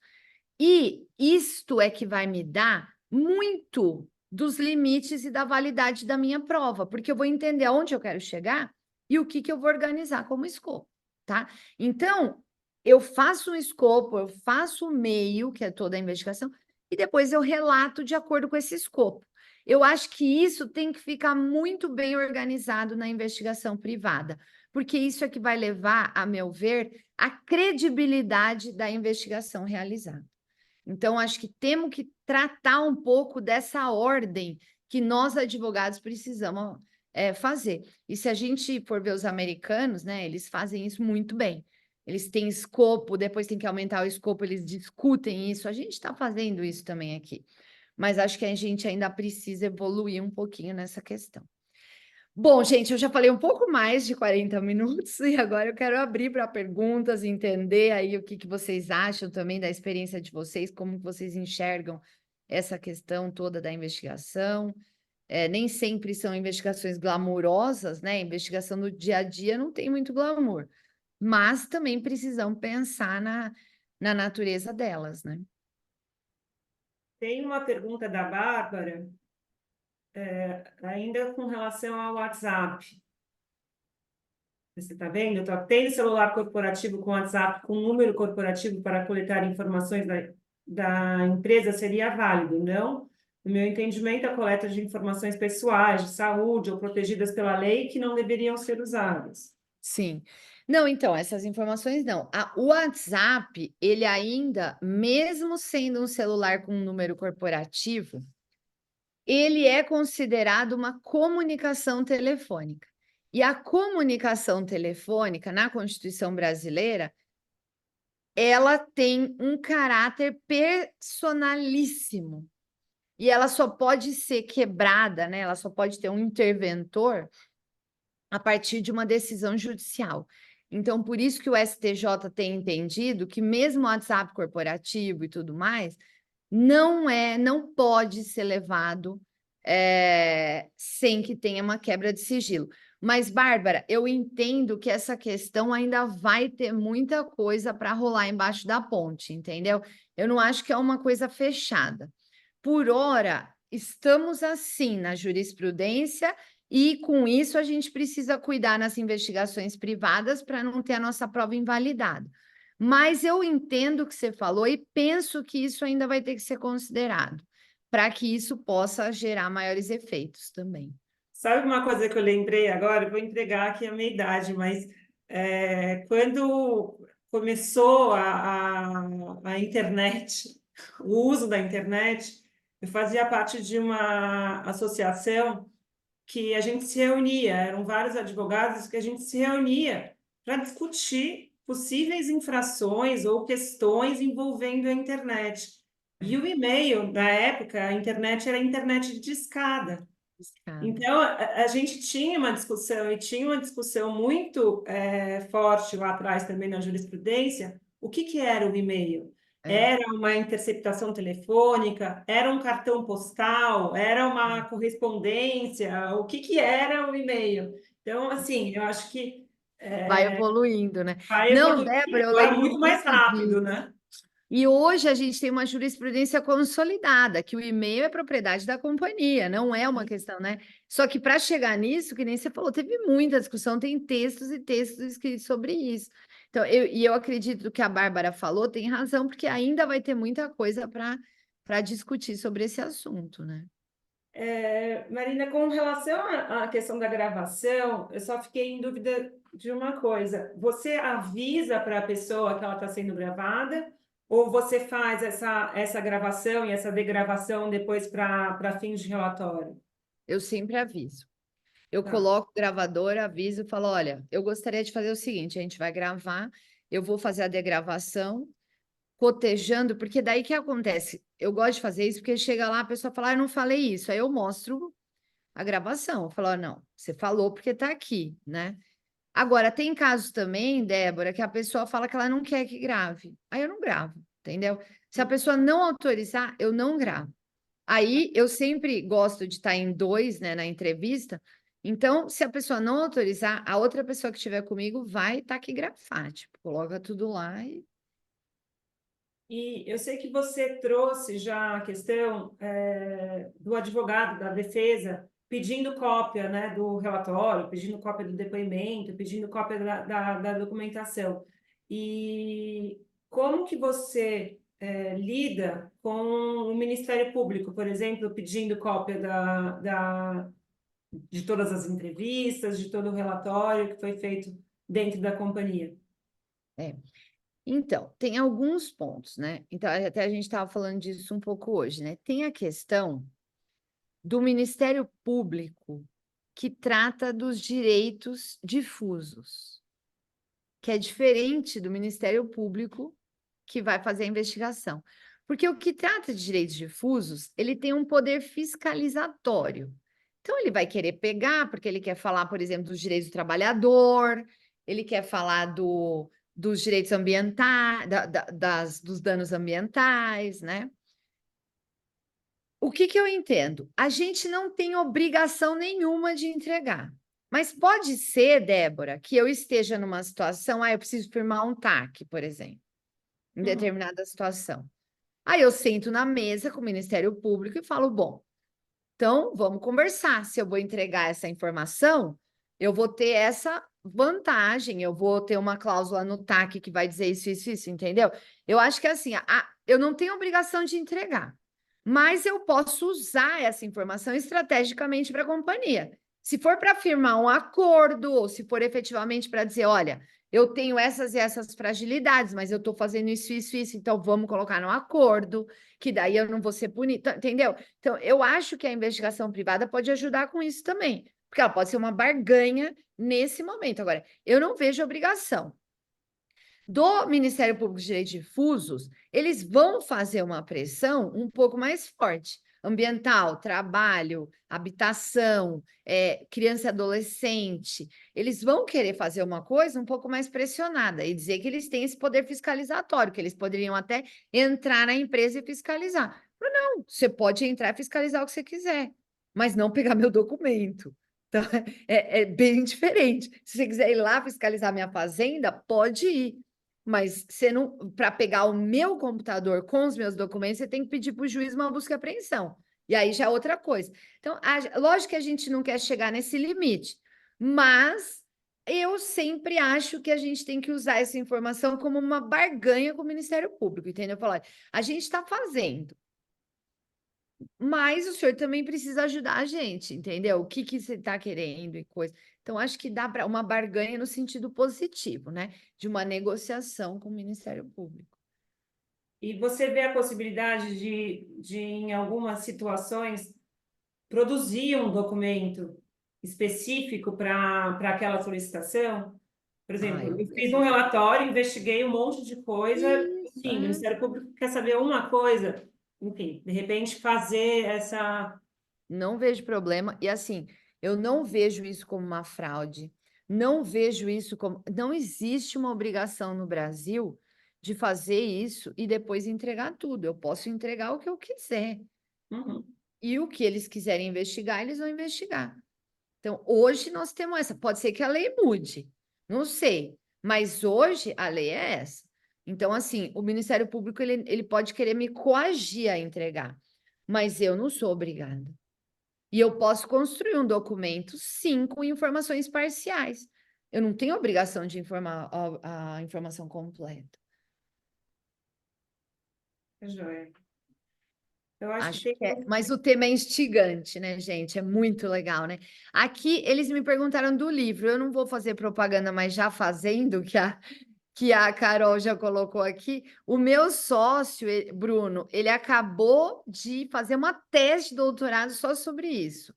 E isto é que vai me dar muito dos limites e da validade da minha prova, porque eu vou entender aonde eu quero chegar e o que eu vou organizar como escopo, tá? Então, eu faço um escopo, eu faço o meio, que é toda a investigação, e depois eu relato de acordo com esse escopo. Eu acho que isso tem que ficar muito bem organizado na investigação privada, porque isso é que vai levar, a meu ver, a credibilidade da investigação realizada. Então, acho que temos que tratar um pouco dessa ordem que nós, advogados, precisamos fazer. E se a gente for ver os americanos, né, eles fazem isso muito bem. Eles têm escopo, depois tem que aumentar o escopo, eles discutem isso. A gente está fazendo isso também aqui. Mas acho que a gente ainda precisa evoluir um pouquinho nessa questão. Bom, gente, eu já falei um pouco mais de 40 minutos e agora eu quero abrir para perguntas, entender aí o que vocês acham também da experiência de vocês, como vocês enxergam essa questão toda da investigação. Nem sempre são investigações glamourosas, né? Investigação no dia a dia não tem muito glamour, mas também precisamos pensar na natureza delas, né? Tem uma pergunta da Bárbara, ainda com relação ao WhatsApp. Você está vendo? Tem celular corporativo com WhatsApp, com número corporativo para coletar informações da empresa seria válido, não? No meu entendimento, a coleta de informações pessoais, de saúde ou protegidas pela lei que não deveriam ser usadas. Sim. Não, então, essas informações não. O WhatsApp, ele ainda, mesmo sendo um celular com um número corporativo, ele é considerado uma comunicação telefônica. E a comunicação telefônica, na Constituição brasileira, ela tem um caráter personalíssimo. E ela só pode ser quebrada, né? Ela só pode ter um interventor a partir de uma decisão judicial. Então, por isso que o STJ tem entendido que mesmo o WhatsApp corporativo e tudo mais, não pode ser levado sem que tenha uma quebra de sigilo. Mas, Bárbara, eu entendo que essa questão ainda vai ter muita coisa para rolar embaixo da ponte, entendeu? Eu não acho que é uma coisa fechada. Por hora, estamos assim na jurisprudência e, com isso, a gente precisa cuidar nas investigações privadas para não ter a nossa prova invalidada. Mas eu entendo o que você falou e penso que isso ainda vai ter que ser considerado, para que isso possa gerar maiores efeitos também. Sabe uma coisa que eu lembrei agora? Eu vou entregar aqui a minha idade, mas quando começou a internet, o uso da internet, eu fazia parte de uma associação que a gente se reunia, eram vários advogados que a gente se reunia para discutir possíveis infrações ou questões envolvendo a internet. E o e-mail, na época, a internet era a internet de discada. Escada. Então, a gente tinha uma discussão, e tinha uma discussão muito forte lá atrás também na jurisprudência, o que que era o e-mail? É. Era uma interceptação telefônica? Era um cartão postal? Era uma correspondência? O que que era o e-mail? Então, assim, eu acho que Vai evoluindo, né? vai Não, evoluir Débora, eu agora lembro muito mais muito rápido, disso. né? E hoje a gente tem uma jurisprudência consolidada, que o e-mail é propriedade da companhia, não é uma questão, né? Só que para chegar nisso, que nem você falou, teve muita discussão, tem textos e textos escritos sobre isso. Então, eu acredito que a Bárbara falou, tem razão, porque ainda vai ter muita coisa para discutir sobre esse assunto, né? Marina, com relação à questão da gravação, eu só fiquei em dúvida de uma coisa. Você avisa para a pessoa que ela está sendo gravada, ou você faz essa gravação e essa degravação depois para fins de relatório? Eu sempre aviso. Eu Tá. coloco o gravador, aviso e falo: olha, eu gostaria de fazer o seguinte: a gente vai gravar, eu vou fazer a degravação, cotejando, porque daí que acontece? Eu gosto de fazer isso porque chega lá, a pessoa fala: eu não falei isso. Aí eu mostro a gravação. Eu falo: não, você falou porque está aqui, né? Agora, tem casos também, Débora, que a pessoa fala que ela não quer que grave. Aí eu não gravo, entendeu? Se a pessoa não autorizar, eu não gravo. Aí eu sempre gosto de estar em dois, né, na entrevista. Então, se a pessoa não autorizar, a outra pessoa que estiver comigo vai taquigrafar, tipo, coloca tudo lá e E eu sei que você trouxe já a questão do advogado da defesa pedindo cópia, né, do relatório, pedindo cópia do depoimento, pedindo cópia da documentação. E como que você lida com o Ministério Público, por exemplo, pedindo cópia de todas as entrevistas, de todo o relatório que foi feito dentro da companhia? é. Então, tem alguns pontos, né? Então, até a gente estava falando disso um pouco hoje, né? Tem a questão do Ministério Público que trata dos direitos difusos, que é diferente do Ministério Público que vai fazer a investigação. Porque o que trata de direitos difusos, ele tem um poder fiscalizatório. Então, ele vai querer pegar, porque ele quer falar, por exemplo, dos direitos do trabalhador, ele quer falar dos direitos ambientais, dos danos ambientais, né? O que que eu entendo? A gente não tem obrigação nenhuma de entregar. Mas pode ser, Débora, que eu esteja numa situação, eu preciso firmar um TAC, por exemplo, em Uhum. determinada situação. Aí eu sento na mesa com o Ministério Público e falo: bom, então vamos conversar. Se eu vou entregar essa informação, eu vou ter essa vantagem, eu vou ter uma cláusula no TAC que vai dizer isso, entendeu? Eu acho que assim, eu não tenho obrigação de entregar, mas eu posso usar essa informação estrategicamente para a companhia. Se for para firmar um acordo, ou se for efetivamente para dizer, olha, eu tenho essas e essas fragilidades, mas eu estou fazendo isso, então vamos colocar no acordo, que daí eu não vou ser punido, entendeu? Então, eu acho que a investigação privada pode ajudar com isso também, porque ela pode ser uma barganha nesse momento. Agora, eu não vejo obrigação do Ministério Público de Direitos Difusos, eles vão fazer uma pressão um pouco mais forte. Ambiental, trabalho, habitação, criança e adolescente, eles vão querer fazer uma coisa um pouco mais pressionada e dizer que eles têm esse poder fiscalizatório, que eles poderiam até entrar na empresa e fiscalizar. Mas não, você pode entrar e fiscalizar o que você quiser, mas não pegar meu documento. Então, é bem diferente. Se você quiser ir lá fiscalizar minha fazenda, pode ir. Mas você não, para pegar o meu computador com os meus documentos, você tem que pedir para o juiz uma busca e apreensão. E aí já é outra coisa. Então, lógico que a gente não quer chegar nesse limite, mas eu sempre acho que a gente tem que usar essa informação como uma barganha com o Ministério Público, entendeu? Falar, a gente está fazendo, mas o senhor também precisa ajudar a gente, entendeu? O que que você está querendo e coisa. Então, acho que dá para uma barganha no sentido positivo, né? De uma negociação com o Ministério Público. E você vê a possibilidade em algumas situações, produzir um documento específico para aquela solicitação? Por Ah, exemplo, eu eu fiz um vejo. relatório, investiguei um monte de coisa, Isso, enfim, o é. Ministério Público quer saber uma coisa, enfim, de repente fazer essa. Não vejo problema. E assim, eu não vejo isso como uma fraude. Não vejo isso como. Não existe uma obrigação no Brasil de fazer isso e depois entregar tudo. Eu posso entregar o que eu quiser. Uhum, E o que eles quiserem investigar, eles vão investigar. Então, hoje nós temos essa. Pode ser que a lei mude, não sei. Mas hoje a lei é essa. Então, assim, o Ministério Público ele pode querer me coagir a entregar, mas eu não sou obrigada. E eu posso construir um documento, sim, com informações parciais. Eu não tenho obrigação de informar a informação completa. é joia. Eu acho que Acho tem. que é, mas o tema é instigante, né, gente? É muito legal, né? Aqui eles me perguntaram do livro. Eu não vou fazer propaganda, mas já fazendo, que a Carol já colocou aqui. O meu sócio, Bruno, ele acabou de fazer uma tese de doutorado só sobre isso.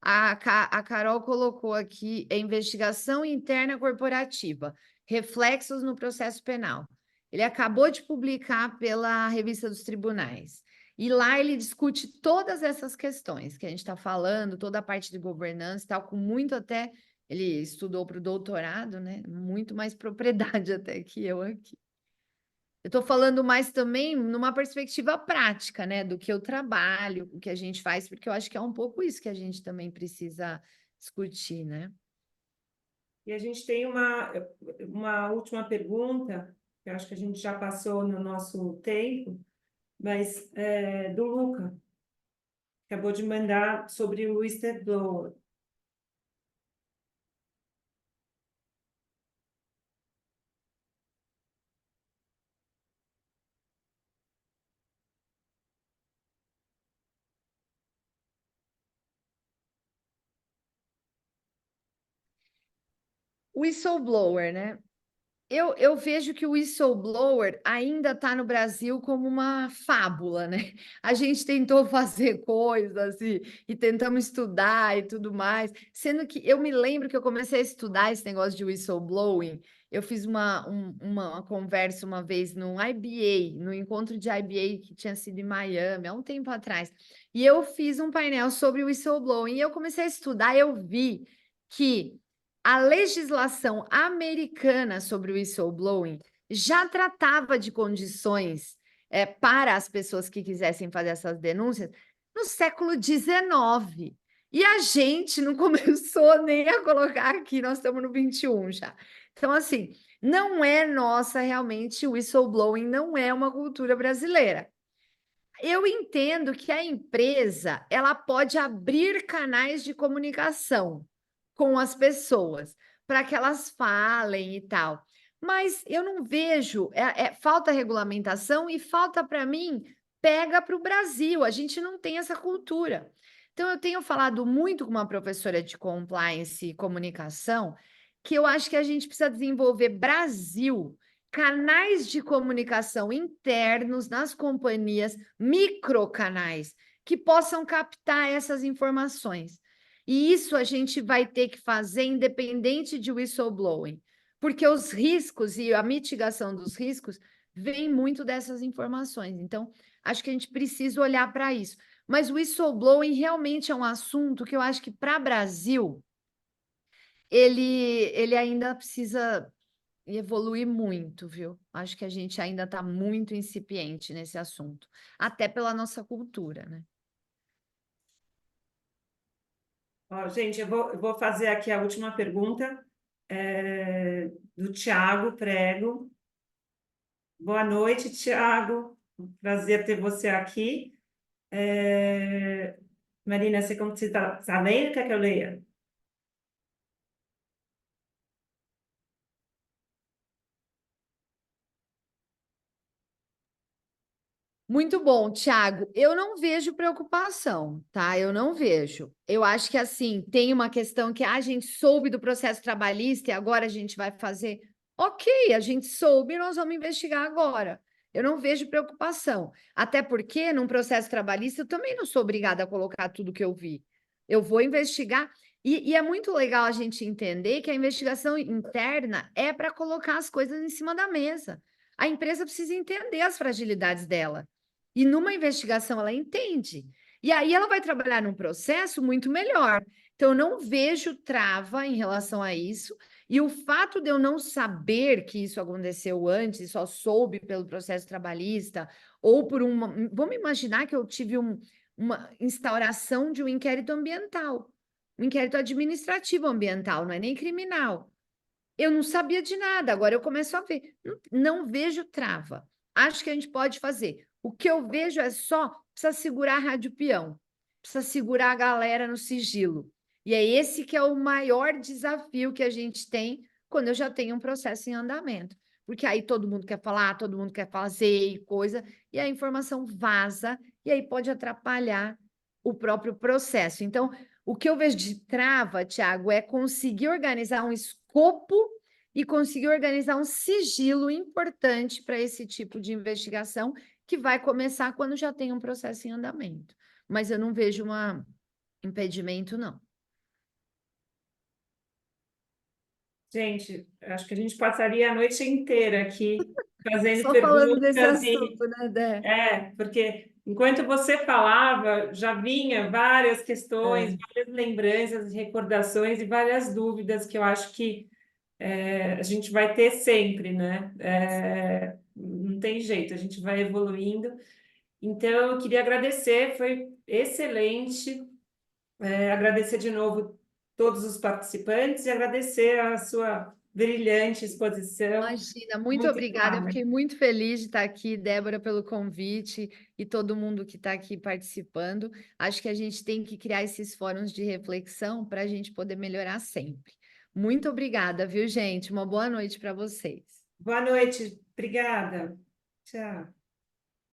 A Carol colocou aqui investigação interna corporativa, reflexos no processo penal. Ele acabou de publicar pela Revista dos Tribunais. E lá ele discute todas essas questões que a gente está falando, toda a parte de governança e tal, com muito até. Ele estudou para o doutorado, né? Muito mais propriedade até que eu aqui. Eu estou falando mais também numa perspectiva prática, né? Do que eu trabalho, o que a gente faz, porque eu acho que é um pouco isso que a gente também precisa discutir, né? E a gente tem uma última pergunta, que eu acho que a gente já passou no nosso tempo, mas do Luca, acabou de mandar sobre o whistleblower. Whistleblower, né? Eu vejo que o whistleblower ainda está no Brasil como uma fábula, né? A gente tentou fazer coisas e tentamos estudar e tudo mais, sendo que eu me lembro que eu comecei a estudar esse negócio de whistleblowing. Eu fiz uma conversa uma vez no IBA, no encontro de IBA que tinha sido em Miami, há um tempo atrás. E eu fiz um painel sobre whistleblowing e eu comecei a estudar, e eu vi que a legislação americana sobre o whistleblowing já tratava de condições para as pessoas que quisessem fazer essas denúncias no século XIX. E a gente não começou nem a colocar aqui, nós estamos no 21 já. Então, assim, não é nossa realmente, o whistleblowing não é uma cultura brasileira. Eu entendo que a empresa ela pode abrir canais de comunicação com as pessoas para que elas falem e tal. Mas eu não vejo, falta regulamentação e falta para mim, pega para o Brasil. A gente não tem essa cultura. Então, eu tenho falado muito com uma professora de compliance e comunicação que eu acho que a gente precisa desenvolver Brasil canais de comunicação internos nas companhias, microcanais, que possam captar essas informações. E isso a gente vai ter que fazer independente de whistleblowing, porque os riscos e a mitigação dos riscos vem muito dessas informações. Então, acho que a gente precisa olhar para isso. Mas o whistleblowing realmente é um assunto que eu acho que para o Brasil ele ainda precisa evoluir muito, viu? Acho que a gente ainda está muito incipiente nesse assunto, até pela nossa cultura, né? Ó, gente, eu vou fazer aqui a última pergunta do Tiago Prego. Boa noite, Tiago. Prazer ter você aqui. Marina, você como você está lendo? Quer que eu leia? Muito bom, Tiago. Eu não vejo preocupação, tá? Eu não vejo. Eu acho que assim, tem uma questão que a gente soube do processo trabalhista e agora a gente vai fazer. Ok, a gente soube e nós vamos investigar agora. Eu não vejo preocupação. Até porque, num processo trabalhista, eu também não sou obrigada a colocar tudo que eu vi. Eu vou investigar E é muito legal a gente entender que a investigação interna é para colocar as coisas em cima da mesa. A empresa precisa entender as fragilidades dela. E numa investigação ela entende. E aí ela vai trabalhar num processo muito melhor. Então, eu não vejo trava em relação a isso. E o fato de eu não saber que isso aconteceu antes, só soube pelo processo trabalhista, ou por uma. Vamos imaginar que eu tive uma instauração de um inquérito ambiental, um inquérito administrativo ambiental, não é nem criminal. Eu não sabia de nada, agora eu começo a ver. Não vejo trava. Acho que a gente pode fazer. O que eu vejo é só precisa segurar a rádio peão, precisa segurar a galera no sigilo. E é esse que é o maior desafio que a gente tem quando eu já tenho um processo em andamento. Porque aí todo mundo quer falar, todo mundo quer fazer e coisa, e a informação vaza, e aí pode atrapalhar o próprio processo. Então, o que eu vejo de trava, Tiago, é conseguir organizar um escopo e conseguir organizar um sigilo importante para esse tipo de investigação, que vai começar quando já tem um processo em andamento. Mas eu não vejo um impedimento, não. Gente, acho que a gente passaria a noite inteira aqui fazendo Só falando desse perguntas assunto, né, Dé? porque enquanto você falava, já vinha várias questões, É. várias lembranças, recordações e várias dúvidas que eu acho que a gente vai ter sempre, né? Não tem jeito, a gente vai evoluindo. Então, eu queria agradecer, foi excelente. Agradecer de novo todos os participantes e agradecer a sua brilhante exposição, Imagina, muito muito obrigada. Eu clara. fiquei muito feliz de estar aqui, Débora, pelo convite e todo mundo que está aqui participando. Acho que a gente tem que criar esses fóruns de reflexão para a gente poder melhorar sempre. Muito obrigada, viu, gente? Uma boa noite para vocês. Boa noite, obrigada. Tchau.